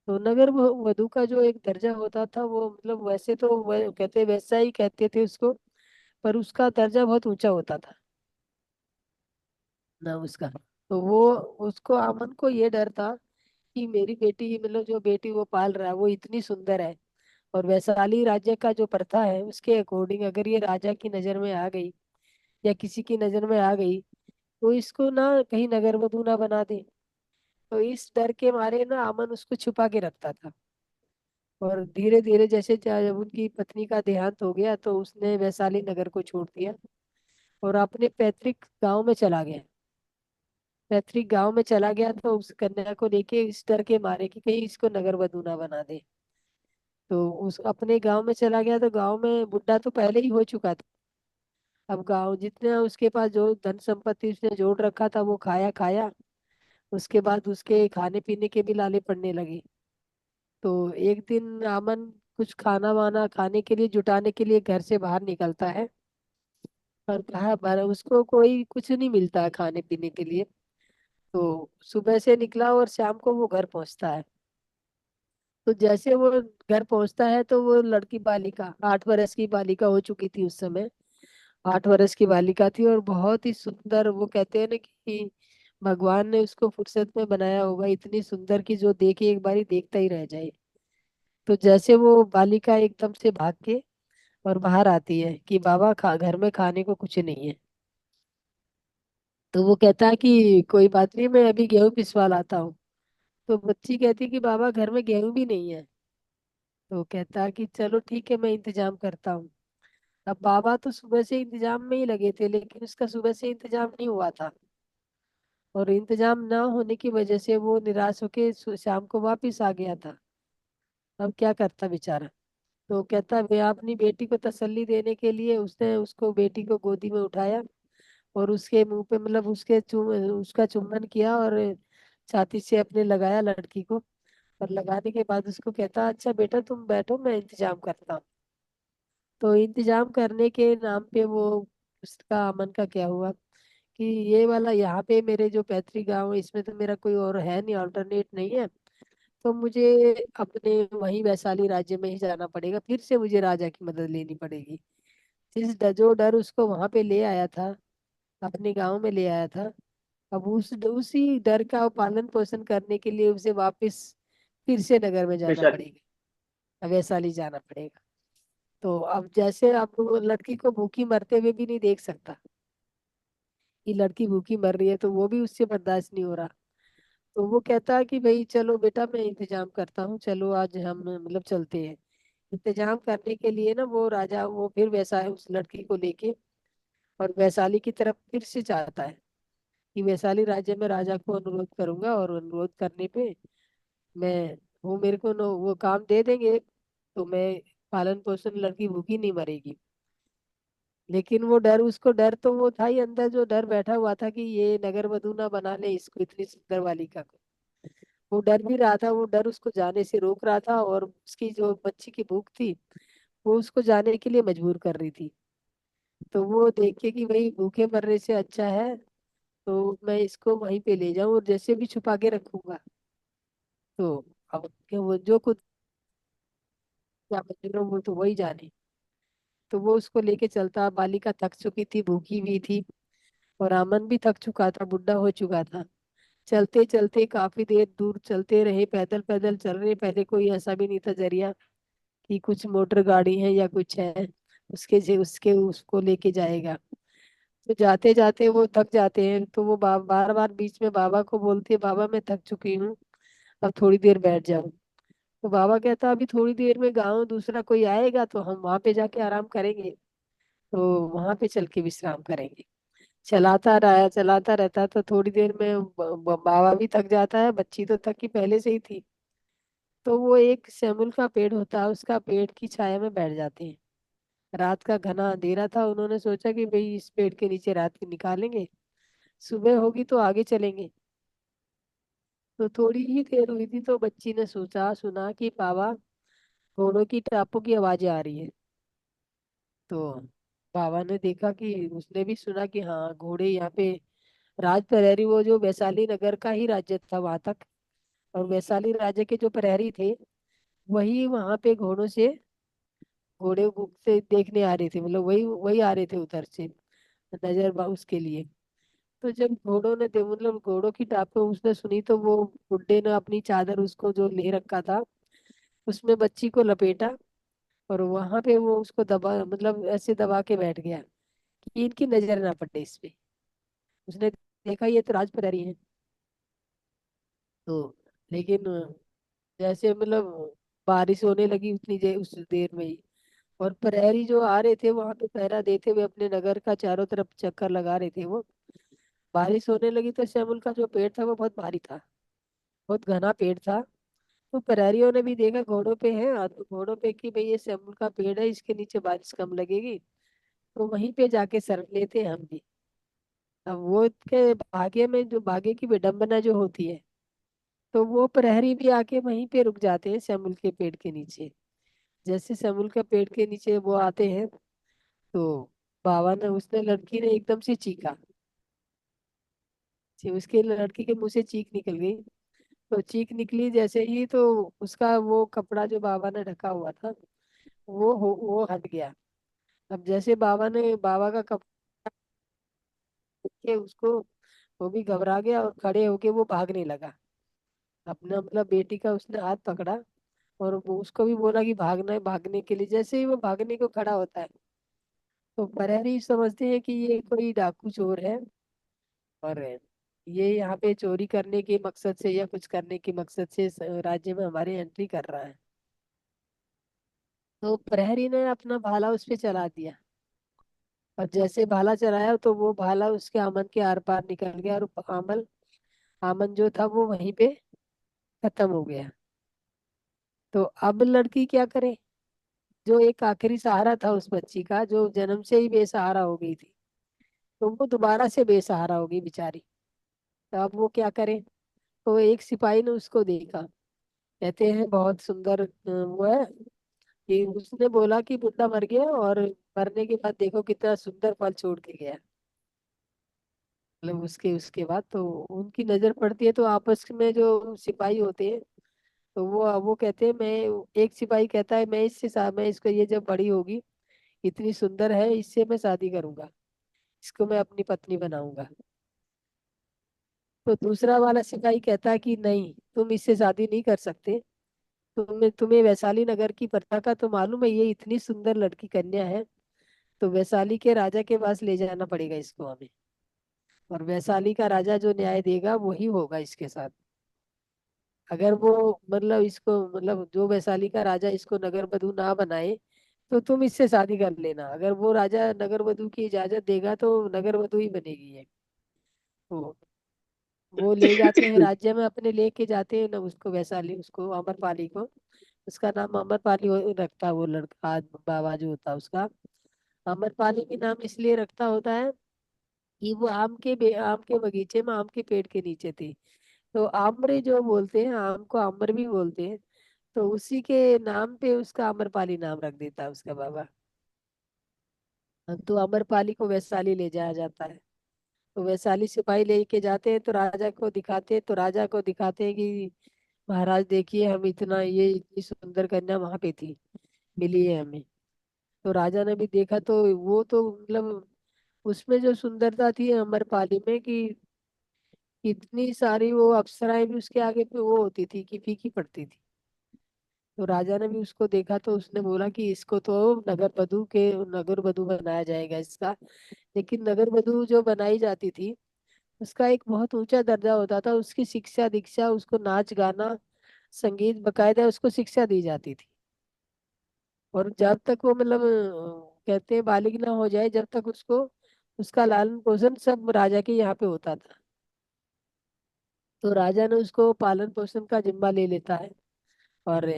तो नगर वधु का जो एक दर्जा होता था वो, मतलब वैसे तो कहते वैसा ही कहते थे उसको, पर उसका दर्जा बहुत ऊंचा होता था ना उसका। तो वो, उसको अमन को ये डर था कि मेरी बेटी, मतलब जो बेटी वो पाल रहा है वो इतनी सुंदर है, और वैशाली राज्य का जो प्रथा है उसके अकॉर्डिंग अगर ये राजा की नजर में आ गई या किसी की नजर में आ गई तो इसको ना कहीं नगर वधु ना बना दे। तो इस डर के मारे ना अमन उसको छुपा के रखता था। और धीरे धीरे जैसे जब उनकी पत्नी का देहांत हो गया तो उसने वैशाली नगर को छोड़ दिया और अपने पैतृक गांव में चला गया। पैतृक गांव में चला गया तो उस कन्या को लेके इस डर के मारे कि कहीं इसको नगर वधु ना बना दे। तो उस अपने गांव में चला गया तो गांव में बुढ़ा तो पहले ही हो चुका था। अब गांव जितने उसके पास जो धन संपत्ति उसने जोड़ रखा था वो खाया खाया। उसके बाद उसके खाने पीने के भी लाले पड़ने लगे। तो एक दिन अमन कुछ खाना वाना खाने के लिए जुटाने के लिए घर से बाहर निकलता है। और कहा पर उसको कोई कुछ नहीं मिलता है खाने पीने के लिए। तो सुबह से निकला और शाम को वो घर पहुंचता है। तो जैसे वो घर पहुंचता है तो वो लड़की बालिका 8 वर्ष की बालिका हो चुकी थी उस समय। 8 वर्ष की बालिका थी और बहुत ही सुंदर। वो कहते हैं ना कि भगवान ने उसको फुर्सत में बनाया होगा इतनी सुंदर कि जो देखे एक बारी देखता ही रह जाए। तो जैसे वो बालिका एकदम से भाग के और बाहर आती है कि बाबा खा घर में खाने को कुछ नहीं है। तो वो कहता है कि कोई बात नहीं, मैं अभी गेहूं पिसवा लाता हूँ। तो बच्ची कहती है कि बाबा घर में गेहूं भी नहीं है। तो कहता है कि चलो ठीक है मैं इंतजाम करता हूँ। अब बाबा तो सुबह से इंतजाम में ही लगे थे लेकिन उसका सुबह से इंतजाम नहीं हुआ था। और इंतजाम ना होने की वजह से वो निराश होके शाम को वापिस आ गया था। अब क्या करता बेचारा। तो कहता मैं अपनी बेटी को तसल्ली देने के लिए उसने उसको बेटी को गोदी में उठाया और उसके मुंह पे मतलब उसका चुम्बन किया और छाती से अपने लगाया लड़की को। और लगाने के बाद उसको कहता अच्छा बेटा तुम बैठो मैं इंतजाम करता हूँ। तो इंतजाम करने के नाम पे वो उसका अमन का क्या हुआ कि ये वाला यहाँ पे मेरे जो पैतृक गाँव है इसमें तो मेरा कोई और है नहीं, अल्टरनेट नहीं है। तो मुझे अपने वही वैशाली राज्य में ही जाना पड़ेगा, फिर से मुझे राजा की मदद लेनी पड़ेगी। जो डर उसको वहां पे ले आया था अपने गांव में ले आया था। अब उसी डर का पालन पोषण करने के लिए उसे वापस फिर से नगर में जाना वैशाली। पड़ेगा, वैशाली जाना पड़ेगा। तो अब जैसे अब वो लड़की को भूखी मरते हुए भी नहीं देख सकता कि लड़की भूखी मर रही है, तो वो भी उससे बर्दाश्त नहीं हो रहा। तो वो कहता है कि भाई चलो बेटा मैं इंतजाम करता हूँ, चलो आज हम मतलब चलते हैं। इंतजाम करने के लिए ना वो राजा वो फिर वैसा है उस लड़की को लेके और वैशाली की तरफ फिर से जाता है कि वैशाली राज्य में राजा को अनुरोध करूंगा और अनुरोध करने पे मैं वो मेरे को वो काम दे देंगे तो मैं पालन पोषण लड़की भूखी नहीं मरेगी। लेकिन वो डर उसको डर तो वो था ही अंदर, जो डर बैठा हुआ था कि ये नगर वधु ना बना ले इसको इतनी सुंदर बालिका को। वो डर भी रहा था, वो डर उसको जाने से रोक रहा था और उसकी जो बच्ची की भूख थी वो उसको जाने के लिए मजबूर कर रही थी। तो वो देखे कि भाई भूखे मरने से अच्छा है तो मैं इसको वहीं पे ले जाऊं और जैसे भी छुपा के रखूंगा। तो अब वो जो कुछ क्या मंजूर वो तो वही जाने। तो वो उसको लेके चलता, बालिका थक चुकी थी भूखी भी थी और अमन भी थक चुका था, बुढ़ा हो चुका था। चलते चलते काफी देर दूर चलते रहे, पैदल पैदल चल रहे। पहले कोई ऐसा भी नहीं था जरिया कि कुछ मोटर गाड़ी है या कुछ है उसके उसको लेके जाएगा। तो जाते जाते वो थक जाते हैं तो वो बार बार बीच में बाबा को बोलती है बाबा मैं थक चुकी हूँ अब थोड़ी देर बैठ जाऊं। तो बाबा कहता अभी थोड़ी देर में गाँव दूसरा कोई आएगा तो हम वहां पे जाके आराम करेंगे, तो वहां पे चल के विश्राम करेंगे। चलाता रहता तो थोड़ी देर में बाबा भी थक जाता है, बच्ची तो थकी पहले से ही थी। तो वो एक सेमुल का पेड़ होता है उसका पेड़ की छाया में बैठ जाते हैं। रात का घना अंधेरा था, उन्होंने सोचा कि भाई इस पेड़ के नीचे रात की निकालेंगे, सुबह होगी तो आगे चलेंगे। तो थोड़ी ही देर हुई थी तो बच्ची ने सोचा सुना कि बाबा घोड़ों की टापों की आवाजें आ रही है। तो बाबा ने देखा कि उसने भी सुना कि हाँ घोड़े यहाँ पे राज प्रहरी, वो जो वैशाली नगर का ही राज्य था वहां तक, और वैशाली राज्य के जो प्रहरी थे वही वहां पे घोड़े से देखने आ रहे थे, मतलब वही वही आ रहे थे उधर से उसके लिए। तो जब मतलब घोड़ों की टाप उसने सुनी तो वो बुड्ढे ने अपनी चादर उसको जो ले रखा था उसमें बच्ची को लपेटा और वहां पे वो उसको दबा मतलब ऐसे दबा के बैठ गया कि इनकी नजर ना पड़े इस पे। उसने देखा ये तो राज प्रहरी है। तो लेकिन जैसे मतलब बारिश होने लगी उतनी देर, उस देर में ही, और प्रहरी जो आ रहे थे वहां पे पहरा देते हुए अपने नगर का चारों तरफ चक्कर लगा रहे थे वो, बारिश होने लगी तो श्यामुल का जो पेड़ था वो बहुत भारी था, बहुत घना पेड़ था। तो प्रहरियों ने भी देखा घोड़ों पे है, तो घोड़ों पे कि भाई ये श्यामुल का पेड़ है, इसके नीचे बारिश कम लगेगी, तो वहीं पे जाके सर लेते हैं हम भी। अब वो के भाग्य में जो भाग्य की विडंबना जो होती है, तो वो प्रहरी भी आके वहीं पे रुक जाते हैं श्यामुल के पेड़ के नीचे। जैसे श्यामुल के पेड़ के नीचे वो आते हैं, तो बाबा ने उसने लड़की ने एकदम से चीखा, उसके लड़की के मुंह से चीख निकल गई। तो चीख निकली जैसे ही, तो उसका वो कपड़ा जो बाबा ने ढका हुआ था वो हट गया। अब जैसे बाबा का कपड़ा के उसको, वो भी घबरा गया और खड़े होके वो भागने लगा। अपना मतलब बेटी का उसने हाथ पकड़ा और वो उसको भी बोला कि भागना है। भागने के लिए जैसे ही वो भागने को खड़ा होता है, तो प्रहरी समझते हैं कि ये कोई डाकू चोर है, और ये यहाँ पे चोरी करने के मकसद से या कुछ करने के मकसद से राज्य में हमारे एंट्री कर रहा है। तो प्रहरी ने अपना भाला उस पे चला दिया, और जैसे भाला चलाया तो वो भाला उसके आमन के आर पार निकल गया, और आमन जो था वो वहीं पे खत्म हो गया। तो अब लड़की क्या करे, जो एक आखिरी सहारा था उस बच्ची का, जो जन्म से ही बेसहारा हो गई थी, तो वो दोबारा से बेसहारा हो गई बेचारी। तो अब वो क्या करे। तो एक सिपाही ने उसको देखा, कहते हैं बहुत सुंदर वो है, कि उसने बोला कि बुड्ढा मर गया, और मरने के बाद देखो कितना सुंदर फल छोड़ के गया। मतलब उसके उसके बाद तो उनकी नजर पड़ती है, तो आपस में जो सिपाही होते हैं, तो वो कहते हैं, मैं, एक सिपाही कहता है मैं इसको, ये जब बड़ी होगी, इतनी सुंदर है, इससे मैं शादी करूंगा, इसको मैं अपनी पत्नी बनाऊंगा। तो दूसरा वाला सिपाही कहता है कि नहीं, तुम इससे शादी नहीं कर सकते, तुम्हें वैशाली नगर की प्रथा का तो मालूम है, ये इतनी सुंदर लड़की कन्या है, तो वैशाली के राजा के पास ले जाना पड़ेगा इसको हमें, और वैशाली का राजा जो न्याय देगा वही होगा इसके साथ। अगर वो मतलब इसको, मतलब जो वैशाली का राजा इसको नगर वधु ना बनाए, तो तुम इससे शादी कर लेना, अगर वो राजा नगर वधु की इजाजत देगा तो नगर वधु ही बनेगी ये। तो वो ले जाते हैं राज्य में अपने, लेके जाते हैं ना उसको, वैशाली, उसको अमरपाली को, उसका नाम अमरपाली रखता है वो लड़का, बाबा जो होता है उसका। अमरपाली भी नाम इसलिए रखता होता है कि वो आम के बगीचे में, आम के पेड़ के नीचे थी। तो आम्र जो बोलते हैं, आम को आम्र भी बोलते हैं, तो उसी के नाम पे उसका अमरपाली नाम रख देता है उसका बाबा। तो अमरपाली को वैशाली ले जाया जाता है। तो वैशाली सिपाही लेके जाते हैं, तो राजा को दिखाते हैं, तो राजा को दिखाते हैं कि महाराज देखिए, हम इतना, ये इतनी सुंदर कन्या वहां पे थी, मिली है हमें। तो राजा ने भी देखा, तो वो तो मतलब उसमें जो सुंदरता थी अमरपाली में, कि इतनी सारी वो अप्सराएं भी उसके आगे पे वो होती थी कि फीकी पड़ती थी। तो राजा ने भी उसको देखा, तो उसने बोला कि इसको तो नगर वधु बनाया जाएगा इसका। लेकिन नगर वधु जो बनाई जाती थी, उसका एक बहुत ऊंचा दर्जा होता था, उसकी शिक्षा दीक्षा, उसको नाच गाना संगीत बकायदा उसको शिक्षा दी जाती थी। और जब तक वो मतलब कहते हैं बालिग ना हो जाए, जब तक उसको, उसका लालन पोषण सब राजा के यहाँ पे होता था। तो राजा ने उसको पालन पोषण का जिम्मा ले लेता है, और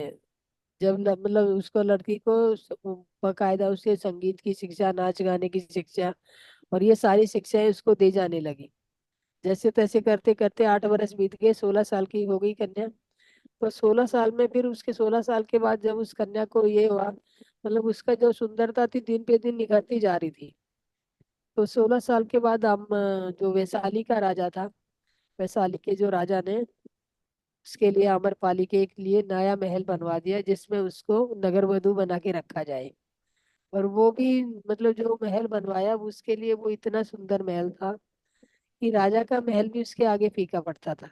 जब मतलब उसको, लड़की को बकायदा उसके संगीत की शिक्षा, नाच गाने की शिक्षा, और ये सारी शिक्षाएं उसको दी जाने लगी। जैसे तैसे करते करते 8 वर्ष बीत गए, 16 साल की हो गई कन्या। तो 16 साल में, फिर उसके 16 साल के बाद जब उस कन्या को ये हुआ, मतलब उसका जो सुंदरता थी दिन पे दिन निखरती जा रही थी। तो 16 साल के बाद हम जो वैशाली का राजा था, वैशाली के जो राजा ने उसके लिए, अमरपाली के एक लिए नया महल बनवा दिया, जिसमें उसको नगर वधु बना के रखा जाए। और वो भी मतलब जो महल बनवाया उसके लिए, वो इतना सुंदर महल था कि राजा का महल भी उसके आगे फीका पड़ता था।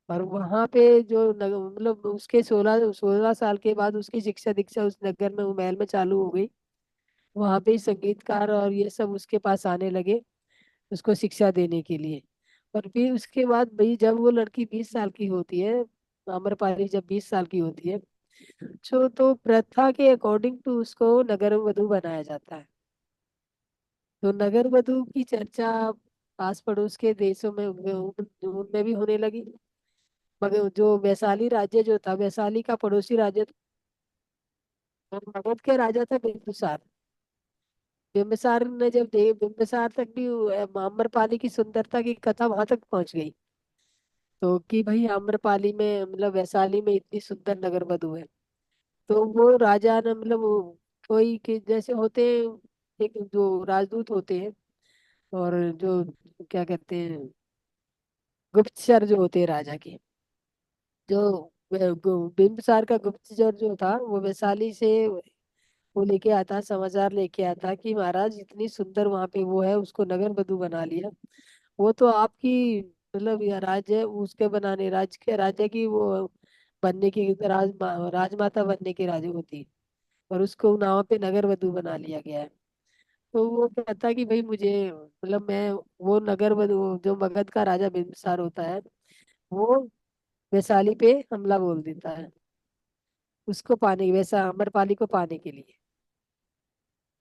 और वहां पे जो मतलब उसके 16 16 साल के बाद उसकी शिक्षा दीक्षा उस नगर में, वो महल में चालू हो गई। वहां पे संगीतकार और ये सब उसके पास आने लगे। उसको शिक्षा देने के लिए। और फिर उसके बाद भाई जब वो लड़की 20 साल की होती है, आम्रपाली जब 20 साल की होती है, तो प्रथा के अकॉर्डिंग टू उसको नगर वधु बनाया जाता है। तो नगर वधु की चर्चा आस पड़ोस के देशों में उनमें भी होने लगी। मगर जो वैशाली राज्य जो था, वैशाली का पड़ोसी राज्य मगध के राजा था बिंदुसार। बिंबिसार ने जब दे बिंबिसार तक भी आम्रपाली की सुंदरता की कथा वहां तक पहुंच गई, तो कि भाई आम्रपाली में मतलब वैशाली में इतनी सुंदर नगर वधु है। तो वो राजा ने मतलब कोई के जैसे होते हैं, एक जो राजदूत होते हैं, और जो क्या कहते हैं, गुप्तचर जो होते हैं राजा के, जो बिंबिसार का गुप्तचर जो था वो वैशाली से वो लेके आता, समाचार लेके आता कि महाराज इतनी सुंदर वहां पे वो है, उसको नगर वधु बना लिया। वो तो आपकी मतलब यह राज्य उसके बनाने राज्य की वो बनने की राजमाता बनने की राजी होती, और उसको नाव पे नगर वधु बना लिया गया है। तो वो कहता कि भाई मुझे मतलब मैं वो नगर वधु जो मगध का राजा बिंबिसार होता है, वो वैशाली पे हमला बोल देता है उसको पाने, वैसा अमरपाली को पाने के लिए।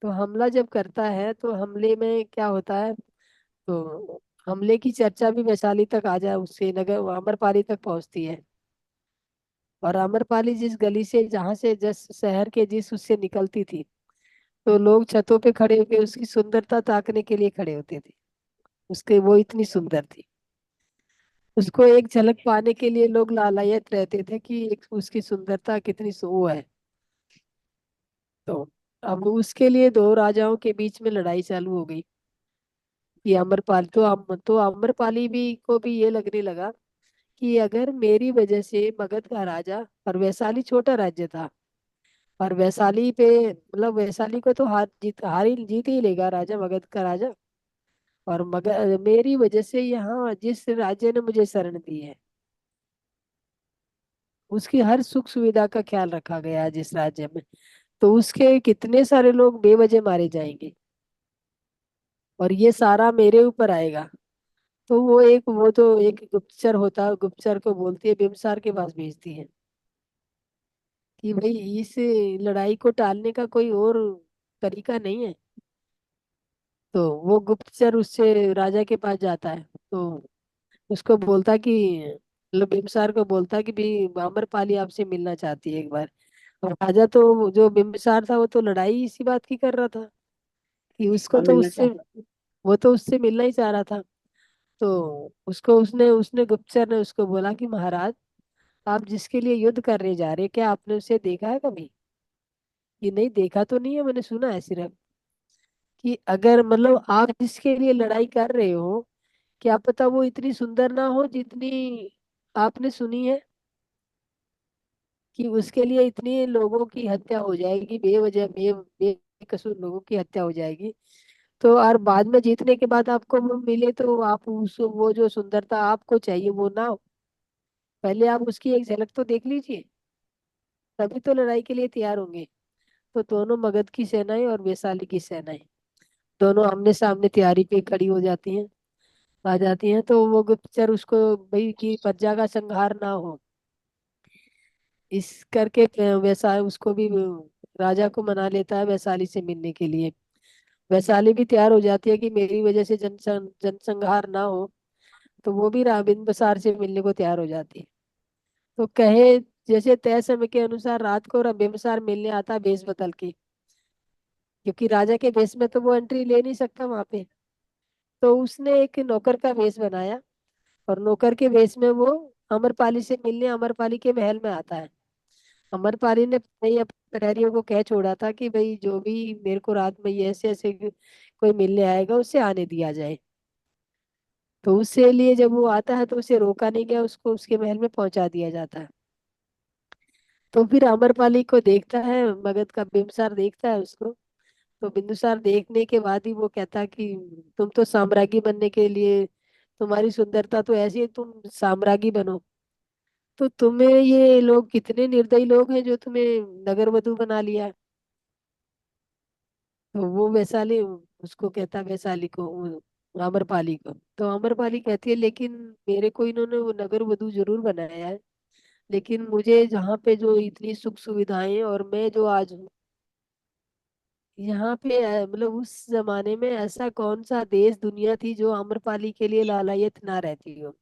तो हमला जब करता है तो हमले में क्या होता है, तो हमले की चर्चा भी वैशाली तक आ जाए, उससे नगर आम्रपाली तक पहुंचती है। और आम्रपाली जिस गली से जहां से जिस शहर के जिस उससे निकलती थी, तो लोग छतों पे खड़े होकर उसकी सुंदरता ताकने के लिए खड़े होते थे। उसके वो इतनी सुंदर थी, उसको एक झलक पाने के लिए लोग लालायत रहते थे कि एक उसकी सुंदरता कितनी वो है। तो अब उसके लिए दो राजाओं के बीच में लड़ाई चालू हो गई कि अमरपाल तो अमरपाली भी को भी ये लगने लगा कि अगर मेरी वजह से मगध का राजा, और वैशाली छोटा राज्य था, और वैशाली पे मतलब वैशाली को तो हार ही जीत ही लेगा राजा, मगध का राजा। और मगर मेरी वजह से यहाँ जिस राज्य ने मुझे शरण दी है, उसकी हर सुख सुविधा का ख्याल रखा गया है जिस राज्य में, तो उसके कितने सारे लोग बेवजह मारे जाएंगे, और ये सारा मेरे ऊपर आएगा। तो वो तो एक गुप्तचर होता है, गुप्तचर को बोलती है, बिम्बसार के पास भेजती है कि भाई इस लड़ाई को टालने का कोई और तरीका नहीं है। तो वो गुप्तचर उससे राजा के पास जाता है, तो उसको बोलता कि मतलब बिम्बसार को बोलता कि भी आम्रपाली आपसे मिलना चाहती है एक बार। और राजा तो जो बिम्बसार था वो तो लड़ाई इसी बात की कर रहा था कि उसको हाँ, तो मिलना उससे चाहता। वो तो उससे मिलना ही चाह रहा था। तो उसको उसने उसने गुप्तचर ने उसको बोला कि महाराज, आप जिसके लिए युद्ध करने जा रहे हैं, क्या आपने उसे देखा है कभी? कि नहीं, देखा तो नहीं है, मैंने सुना है सिर्फ। कि अगर मतलब आप जिसके लिए लड़ाई कर रहे हो, क्या पता वो इतनी सुंदर ना हो जितनी आपने सुनी है, कि उसके लिए इतने लोगों की हत्या हो जाएगी, बेवजह बेकसूर लोगों की हत्या हो जाएगी। तो और बाद में जीतने के बाद आपको वो मिले, तो आप उस वो जो सुंदरता आपको चाहिए वो ना हो। पहले आप उसकी एक झलक तो देख लीजिए, तभी तो लड़ाई के लिए तैयार होंगे। तो दोनों मगध की सेनाएं और वैशाली की सेनाएं दोनों आमने सामने तैयारी पे खड़ी हो जाती हैं, आ जाती हैं। तो वो गुप्तचर उसको भाई की प्रजा का संहार ना हो इस करके वैसा उसको भी राजा को मना लेता है वैशाली से मिलने के लिए। वैशाली भी तैयार हो जाती है कि मेरी वजह से जनसंहार ना हो। तो वो भी बिंदुसार से मिलने को तैयार हो जाती है। तो कहे जैसे तय समय के अनुसार रात को बिंबिसार मिलने आता है भेष बदल के, क्योंकि राजा के भेष में तो वो एंट्री ले नहीं सकता वहां पे। तो उसने एक नौकर का भेष बनाया, और नौकर के भेष में वो अमरपाली से मिलने अमरपाली के महल में आता है। अमरपाली ने भाई अपने प्रहरियों को कह छोड़ा था कि भाई जो भी मेरे को रात में ये ऐसे ऐसे कोई मिलने आएगा उसे आने दिया जाए। तो उससे लिए जब वो आता है तो उसे रोका नहीं गया, उसको उसके महल में पहुंचा दिया जाता है। तो फिर अमरपाली को देखता है, मगध का बिंबिसार देखता है उसको। तो बिंदुसार देखने के बाद ही वो कहता कि तुम तो साम्राज्ञी बनने के लिए, तुम्हारी सुंदरता तो ऐसी है, तुम साम्राज्ञी बनो। तो तुम्हें ये लोग कितने निर्दयी लोग हैं जो तुम्हें नगर वधु बना लिया है। तो वो वैशाली उसको कहता, वैशाली को, आम्रपाली को। तो आम्रपाली कहती है लेकिन मेरे को इन्होंने वो नगर वधू जरूर बनाया है, लेकिन मुझे जहाँ पे जो इतनी सुख सुविधाएं और मैं जो आज हूँ यहाँ पे, मतलब उस जमाने में ऐसा कौन सा देश दुनिया थी जो आम्रपाली के लिए लालायत ना रहती हो।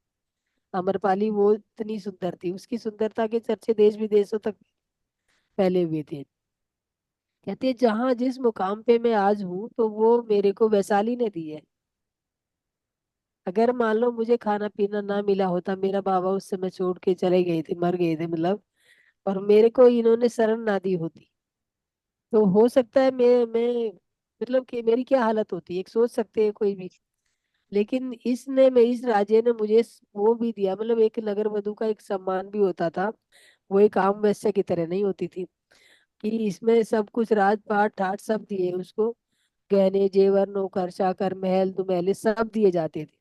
आम्रपाली वो इतनी सुंदर थी, उसकी सुंदरता के चर्चे देश विदेशों तक फैले हुए थे। कहते हैं जहाँ जिस मुकाम पे मैं आज हूँ तो वो मेरे को वैशाली ने दी है। अगर मान लो मुझे खाना पीना ना मिला होता, मेरा बाबा उस समय छोड़ के चले गए थे, मर गए थे मतलब, और मेरे को इन्होंने शरण ना दी होती, तो हो सकता है मैं मतलब कि मेरी क्या हालत होती, एक सोच सकते हैं कोई भी। लेकिन इस राजे ने मुझे वो भी दिया, मतलब एक नगर वधु का एक सम्मान भी होता था। वो एक आम वैश्य की तरह नहीं होती थी कि इसमें सब कुछ राजपाट ठाट सब दिए उसको, गहने जेवर नौकर चाकर महल दुमहले सब दिए जाते थे।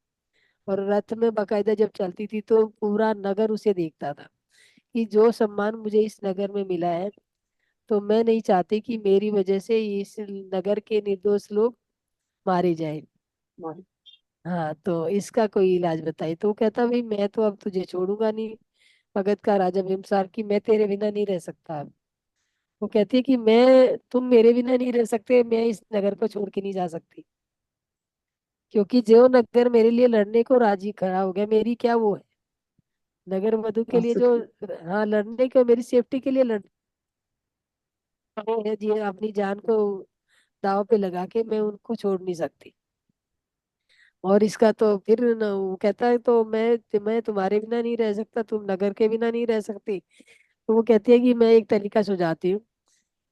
और रथ में बकायदा जब चलती थी तो पूरा नगर उसे देखता था कि जो सम्मान मुझे इस नगर में मिला है, तो मैं नहीं चाहती कि मेरी वजह से इस नगर के निर्दोष लोग मारे जाएं। हमारे हाँ, तो इसका कोई इलाज बताइए। तो वो कहता भाई मैं तो अब तुझे छोड़ूंगा नहीं। भगत का राजा बिम्बसार की मैं तेरे बिना नहीं रह सकता अब। वो कहती है कि मैं तुम मेरे बिना नहीं रह सकते, मैं इस नगर को छोड़ के नहीं जा सकती, क्योंकि जो नगर मेरे लिए लड़ने को राजी खड़ा हो गया, मेरी क्या वो है नगर वधु के बात लिए तो जो, ठीक। हाँ लड़ने के, मेरी सेफ्टी के लिए लड़ है जी, अपनी जान को दांव पे लगा के मैं उनको छोड़ नहीं सकती। और इसका तो फिर न, वो कहता है तो मैं तुम्हारे बिना नहीं रह सकता, तुम नगर के बिना नहीं रह सकती। तो वो कहती है कि मैं एक तरीका सुझाती हूँ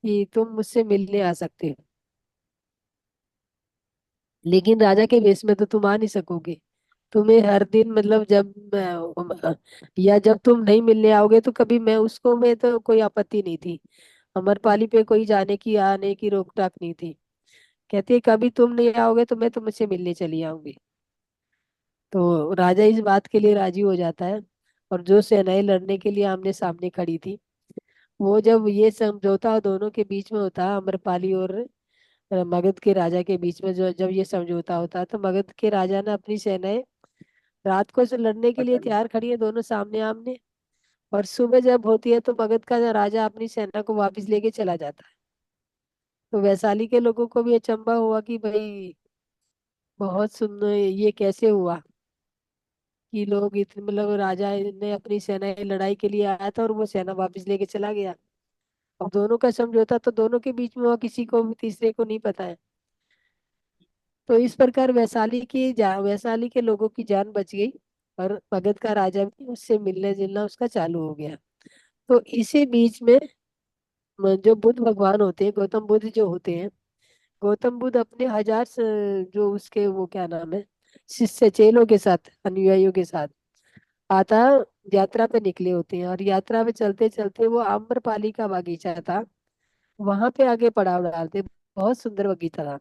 कि तुम मुझसे मिलने आ सकते हो, लेकिन राजा के वेश में तो तुम आ नहीं सकोगे। तुम्हें हर दिन मतलब या जब तुम नहीं मिलने आओगे तो कभी मैं उसको, में तो कोई आपत्ति नहीं थी, अमरपाली पे कोई जाने की आने की रोक टाक नहीं थी। कहती है कभी तुम नहीं आओगे तो मैं तुमसे मिलने चली आऊंगी। तो राजा इस बात के लिए राजी हो जाता है। और जो सेनाएं लड़ने के लिए आमने सामने खड़ी थी, वो जब ये समझौता दोनों के बीच में होता, अमरपाली और मगध के राजा के बीच में, जो जब ये समझौता होता तो मगध के राजा ने अपनी सेनाएं रात को से लड़ने के लिए पता नहीं। तैयार खड़ी है, दोनों सामने आमने। और सुबह जब होती है तो मगध का राजा अपनी सेना को वापस लेके चला जाता है। तो वैशाली के लोगों को भी अचंभा हुआ कि भाई बहुत सुन, ये कैसे हुआ कि लोग इतने, मतलब राजा ने अपनी सेना लड़ाई के लिए आया था और वो सेना वापस लेके चला गया। अब दोनों का समझौता तो दोनों के बीच में हुआ, किसी को भी तीसरे को नहीं पता है। तो इस प्रकार वैशाली के लोगों की जान बच गई, और मगध का राजा भी उससे मिलने जुलना उसका चालू हो गया। तो इसी बीच में जो बुद्ध भगवान होते हैं, गौतम बुद्ध जो होते हैं, गौतम बुद्ध अपने जो उसके वो क्या नाम है, शिष्य चेलों के साथ, अनुयायियों के साथ आता यात्रा पे निकले होते हैं। और यात्रा पे चलते चलते वो आम्रपाली का बगीचा था, वहां पे आगे पड़ाव डालते, बहुत सुंदर बगीचा था।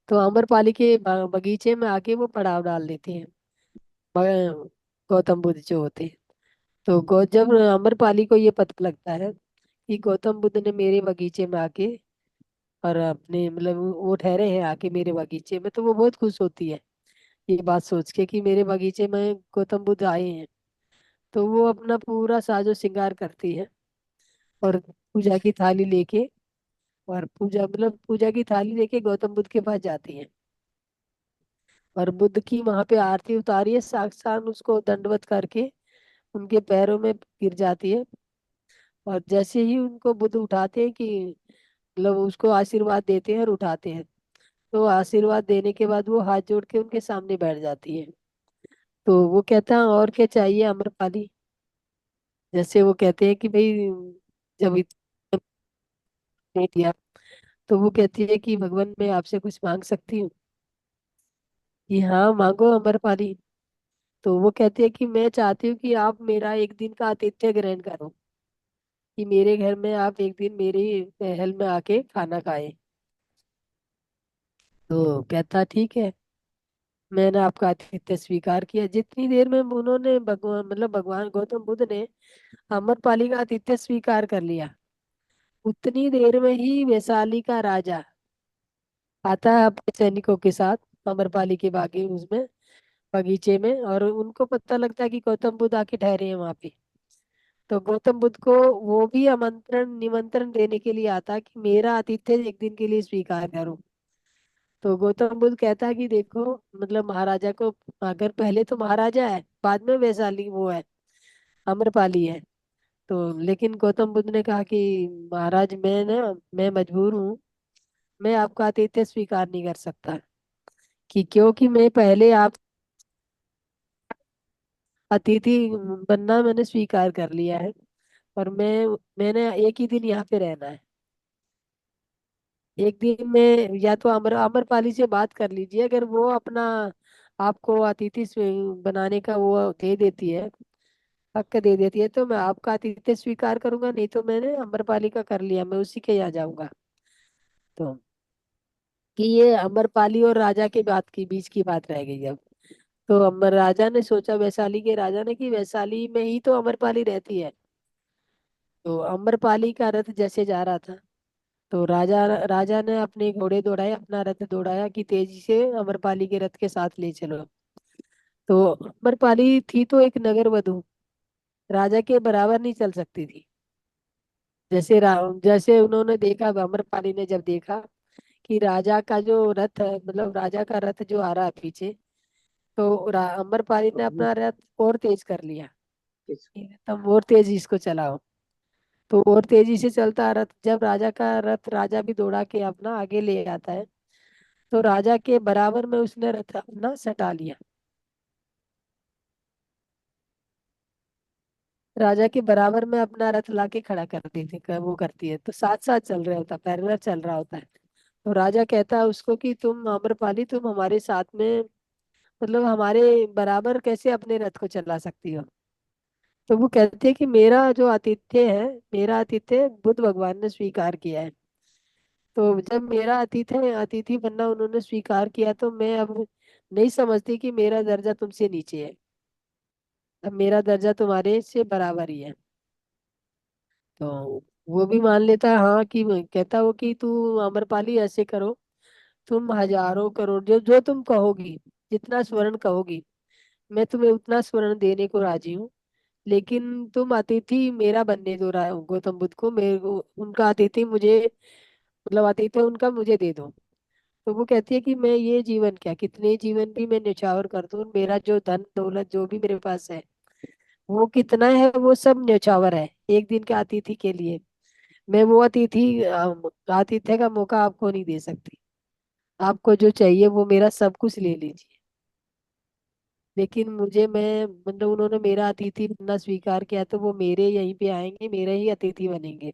तो आम्रपाली के बगीचे में आके वो पड़ाव डाल देते हैं, गौतम बुद्ध जो होते हैं। तो जब आम्रपाली को ये पता लगता है कि गौतम बुद्ध ने मेरे बगीचे में आके, और अपने मतलब वो ठहरे हैं आके मेरे बगीचे में, तो वो बहुत खुश होती है ये बात सोच के कि मेरे बगीचे में गौतम बुद्ध आए हैं। तो वो अपना पूरा साजो श्रृंगार करती है और पूजा की थाली लेके, और पूजा की थाली लेके गौतम बुद्ध के पास जाती है। और बुद्ध की वहां पे आरती उतारी है, साक्षात उसको दंडवत करके उनके पैरों में गिर जाती है। और जैसे ही उनको बुद्ध उठाते हैं कि मतलब उसको आशीर्वाद देते हैं और उठाते हैं, तो आशीर्वाद देने के बाद वो हाथ जोड़ के उनके सामने बैठ जाती है। तो वो कहता है और क्या चाहिए अम्रपाली। जैसे वो कहते हैं कि भाई जब इतना दे दिया, तो वो कहती है कि भगवान मैं आपसे कुछ मांग सकती हूँ। कि हाँ मांगो अम्रपाली। तो वो कहती है कि मैं चाहती हूँ कि आप मेरा एक दिन का आतिथ्य ग्रहण करो, कि मेरे घर में आप एक दिन मेरे महल में आके खाना खाएं। तो कहता ठीक है, मैंने आपका आतिथ्य स्वीकार किया। जितनी देर में उन्होंने भगवान गौतम बुद्ध ने अमरपाली का आतिथ्य स्वीकार कर लिया, उतनी देर में ही वैशाली का राजा आता है अपने सैनिकों के साथ अमरपाली के बागी उसमें बगीचे में, और उनको पता लगता है कि गौतम बुद्ध आके ठहरे हैं वहां पे। तो गौतम बुद्ध को वो भी आमंत्रण निमंत्रण देने के लिए आता कि मेरा आतिथ्य एक दिन के लिए स्वीकार करो। तो गौतम बुद्ध कहता है कि देखो, मतलब महाराजा को, अगर पहले तो महाराजा है, बाद में वैशाली वो है, अमरपाली है। तो लेकिन गौतम बुद्ध ने कहा कि महाराज मैं मजबूर हूँ, मैं आपका आतिथ्य स्वीकार नहीं कर सकता, कि क्योंकि मैं पहले आप अतिथि बनना मैंने स्वीकार कर लिया है, और मैंने एक ही दिन यहाँ पे रहना है। एक दिन में या तो अमरपाली से बात कर लीजिए, अगर वो अपना आपको बनाने का वो दे देती है, हक दे देती है, तो मैं आपका आतिथ्य स्वीकार करूंगा, नहीं तो मैंने अमरपाली का कर लिया, मैं उसी के यहाँ जाऊंगा। तो कि ये अमरपाली और राजा के बात की बीच की बात रह गई अब। तो अमर राजा ने सोचा, वैशाली के राजा ने, कि वैशाली में ही तो अमरपाली रहती है। तो अमरपाली का रथ जैसे जा रहा था, तो राजा राजा ने अपने घोड़े दौड़ाए, अपना रथ दौड़ाया कि तेजी से अमरपाली के रथ के साथ ले चलो। तो अमरपाली थी तो एक नगर वधु, राजा के बराबर नहीं चल सकती थी। जैसे उन्होंने देखा, अमरपाली ने जब देखा कि राजा का जो रथ है, मतलब राजा का रथ जो आ रहा है पीछे, तो अमरपाली ने अपना रथ और तेज कर लिया कि तुम और तेज इसको चलाओ। तो और तेजी से चलता रथ, जब राजा का रथ राजा भी दौड़ा के अपना आगे ले आता है, तो राजा के बराबर में उसने रथ अपना सटा लिया। राजा के बराबर में अपना रथ लाके खड़ा कर देती वो करती है, तो साथ साथ चल रहा होता, पैरेलल चल रहा होता है। तो राजा कहता है उसको कि तुम आम्रपाली, तुम हमारे साथ में, मतलब हमारे बराबर कैसे अपने रथ को चला सकती हो। तो वो कहते हैं कि मेरा जो आतिथ्य है, मेरा आतिथ्य बुद्ध भगवान ने स्वीकार किया है। तो जब मेरा अतिथि बनना उन्होंने स्वीकार किया, तो मैं अब नहीं समझती कि मेरा दर्जा तुमसे नीचे है, अब मेरा दर्जा तुम्हारे से बराबर ही है। तो वो भी मान लेता है, हाँ, कि कहता हो कि तू अमरपाली ऐसे करो, तुम हजारों करोड़ जो जो तुम कहोगी, जितना स्वर्ण कहोगी, मैं तुम्हें उतना स्वर्ण देने को राजी हूँ, लेकिन तुम अतिथि मेरा बनने दो गौतम बुद्ध को, मेरे को उनका अतिथि मुझे, मतलब अतिथि उनका मुझे दे दो। तो वो कहती है कि मैं ये जीवन क्या, कितने जीवन भी मैं न्यौछावर कर दूं, मेरा जो धन दौलत जो भी मेरे पास है, वो कितना है, वो सब न्यौछावर है एक दिन के अतिथि के लिए। मैं वो आतिथ्य का मौका आपको नहीं दे सकती, आपको जो चाहिए वो मेरा सब कुछ ले लीजिए, लेकिन मतलब उन्होंने मेरा अतिथि बनना स्वीकार किया, तो वो मेरे यहीं पे आएंगे, मेरे ही अतिथि बनेंगे।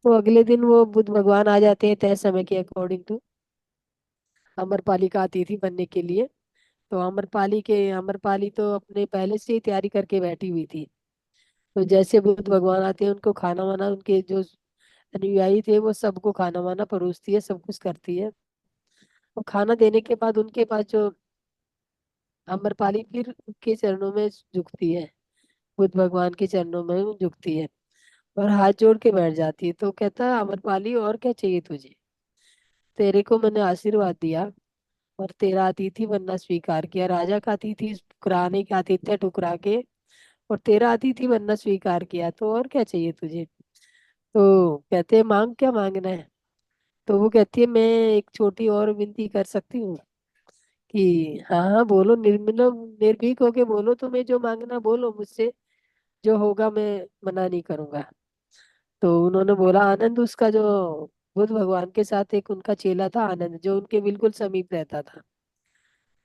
तो अगले दिन वो बुद्ध भगवान आ जाते हैं तय समय के अकॉर्डिंग टू अमरपाली का अतिथि बनने के लिए। तो अमरपाली तो अपने पहले से ही तैयारी करके बैठी हुई थी। तो जैसे बुद्ध भगवान आते हैं, उनको खाना वाना, उनके जो अनुयायी थे वो सबको खाना वाना परोसती है, सब कुछ करती है। और खाना देने के बाद उनके पास जो अमरपाली फिर उनके चरणों में झुकती है, बुद्ध भगवान के चरणों में वो झुकती है और हाथ जोड़ के बैठ जाती है। तो कहता है, अमरपाली और क्या चाहिए तुझे, तेरे को मैंने आशीर्वाद दिया और तेरा अतिथि बनना स्वीकार किया, राजा का अतिथि ठुकराने का आतिथ्य ठुकरा के, और तेरा अतिथि बनना स्वीकार किया, तो और क्या चाहिए तुझे। तो कहते हैं, मांग, क्या मांगना है। तो वो कहती है, मैं एक छोटी और विनती कर सकती हूँ, कि हाँ हाँ बोलो, मतलब निर्भीक होके बोलो, तुम्हें जो मांगना बोलो मुझसे, जो होगा मैं मना नहीं करूंगा। तो उन्होंने बोला, आनंद, उसका जो बुद्ध भगवान के साथ एक उनका चेला था आनंद, जो उनके बिल्कुल समीप रहता था।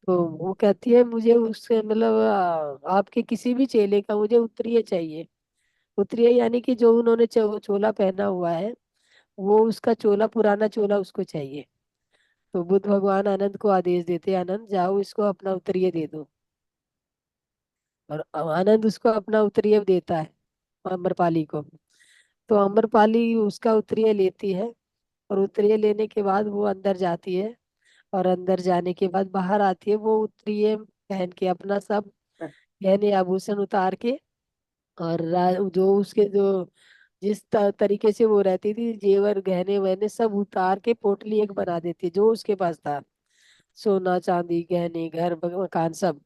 तो वो कहती है, मुझे उससे मतलब आपके किसी भी चेले का मुझे उत्तरीय चाहिए। उत्तरीय यानी कि जो उन्होंने चोला पहना हुआ है, वो उसका चोला, पुराना चोला उसको चाहिए। तो बुद्ध भगवान आनंद को आदेश देते, आनंद जाओ, इसको अपना उत्तरीय दे दो। और आनंद उसको अपना उत्तरीय देता है अमरपाली को। तो अमरपाली उसका उत्तरीय लेती है, और उत्तरीय लेने के बाद वो अंदर जाती है, और अंदर जाने के बाद बाहर आती है, वो उत्तरीय पहन के अपना सब गहने आभूषण उतार के, और जो उसके जो जिस तरीके से वो रहती थी, जेवर गहने वहने सब उतार के पोटली एक बना देती है जो उसके पास था। सोना चांदी गहने घर मकान सब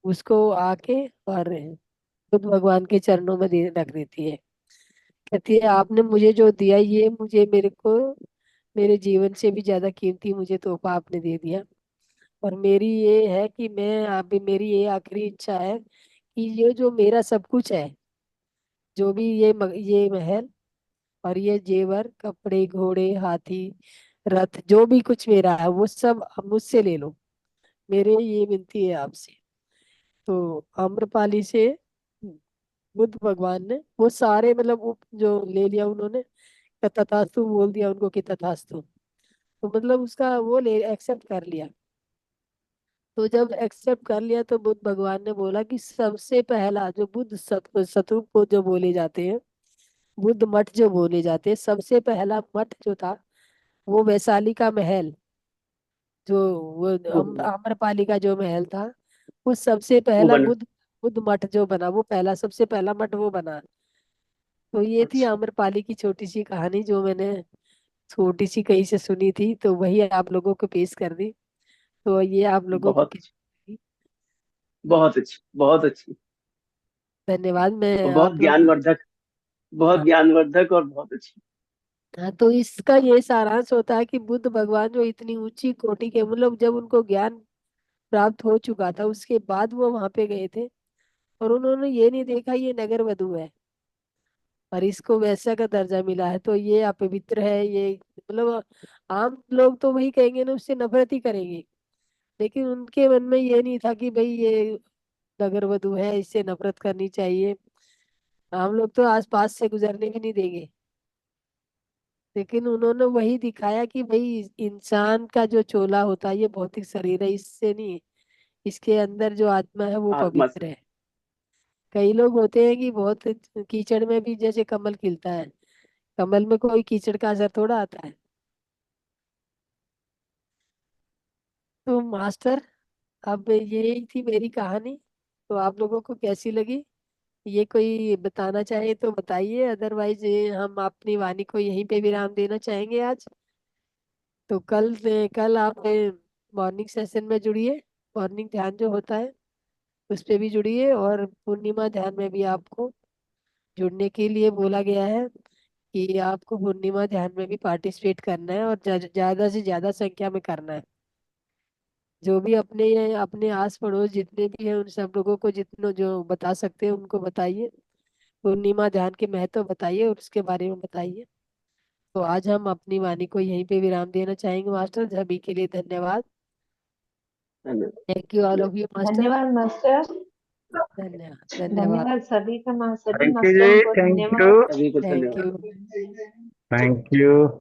उसको आके और बुद्ध भगवान के चरणों में दे रख देती है। कहती है आपने मुझे जो दिया ये मुझे मेरे को मेरे जीवन से भी ज्यादा कीमती मुझे तोहफा आपने दे दिया। और मेरी ये है कि मैं अभी मेरी ये आखिरी इच्छा है कि ये जो मेरा सब कुछ है जो भी ये महल और ये जेवर कपड़े घोड़े हाथी रथ जो भी कुछ मेरा है वो सब आप मुझसे ले लो। मेरे ये विनती है आपसे। तो आम्रपाली से बुद्ध भगवान ने वो सारे मतलब वो जो ले लिया उन्होंने तथास्तु बोल दिया उनको कि तथास्तु। तो मतलब उसका वो ले एक्सेप्ट कर लिया। तो जब एक्सेप्ट कर लिया तो बुद्ध भगवान ने बोला कि सबसे पहला जो बुद्ध स्तूप को जो बोले जाते हैं बुद्ध मठ जो बोले जाते हैं सबसे पहला मठ जो था वो वैशाली का महल जो वो वो आम्रपाली का जो महल था वो सबसे वो पहला बना। बुद्ध बुद्ध मठ जो बना वो पहला सबसे पहला मठ वो बना। तो ये थी अच्छा। आम्रपाली की छोटी सी कहानी जो मैंने छोटी सी कहीं से सुनी थी तो वही आप लोगों को पेश कर दी। तो ये आप लोगों को बहुत कैसी अच्छी। लगी? बहुत अच्छी। बहुत अच्छी। धन्यवाद मैं और बहुत आप लोग। ज्ञानवर्धक। बहुत हाँ ज्ञानवर्धक और बहुत अच्छी। हाँ तो इसका ये सारांश होता है कि बुद्ध भगवान जो इतनी ऊंची कोटि के मतलब जब उनको ज्ञान प्राप्त हो चुका था उसके बाद वो वहां पे गए थे और उन्होंने ये नहीं देखा ये नगर वधु है और इसको वैसा का दर्जा मिला है तो ये अपवित्र है ये मतलब आम लोग तो वही कहेंगे ना उससे नफरत ही करेंगे। लेकिन उनके मन में ये नहीं था कि भाई ये नगर वधु है इससे नफरत करनी चाहिए। हम लोग तो आस पास से गुजरने भी नहीं देंगे। लेकिन उन्होंने वही दिखाया कि भाई इंसान का जो चोला होता है ये भौतिक शरीर है इससे नहीं इसके अंदर जो आत्मा है वो आत्मा से। पवित्र है। कई लोग होते हैं कि बहुत कीचड़ में भी जैसे कमल खिलता है कमल में कोई कीचड़ का असर थोड़ा आता है। तो मास्टर अब यही थी मेरी कहानी। तो आप लोगों को कैसी लगी ये कोई बताना चाहे तो बताइए अदरवाइज हम अपनी वाणी को यहीं पे विराम देना चाहेंगे आज। तो कल आप मॉर्निंग सेशन में जुड़िए मॉर्निंग ध्यान जो होता है उस पे भी जुड़िए और पूर्णिमा ध्यान में भी आपको जुड़ने के लिए बोला गया है कि आपको पूर्णिमा ध्यान में भी पार्टिसिपेट करना है और ज्यादा से ज्यादा संख्या में करना है। जो भी अपने अपने आस पड़ोस जितने भी हैं उन सब लोगों को जितनों जो बता सकते हैं उनको बताइए पूर्णिमा ध्यान के महत्व बताइए और उसके बारे में बताइए। तो आज हम अपनी वाणी को यहीं पे विराम देना चाहेंगे मास्टर सभी के लिए धन्यवाद। धन्यवाद। Thank you all of you master. धन्यवाद मास्टर। धन्यवाद धन्यवाद। धन्यवाद सभी का सभी थैंक यू मास्टरों जी, को थैंक यू, धन्यवाद। सभी को थैंक धन्यवाद। यू। Thank you.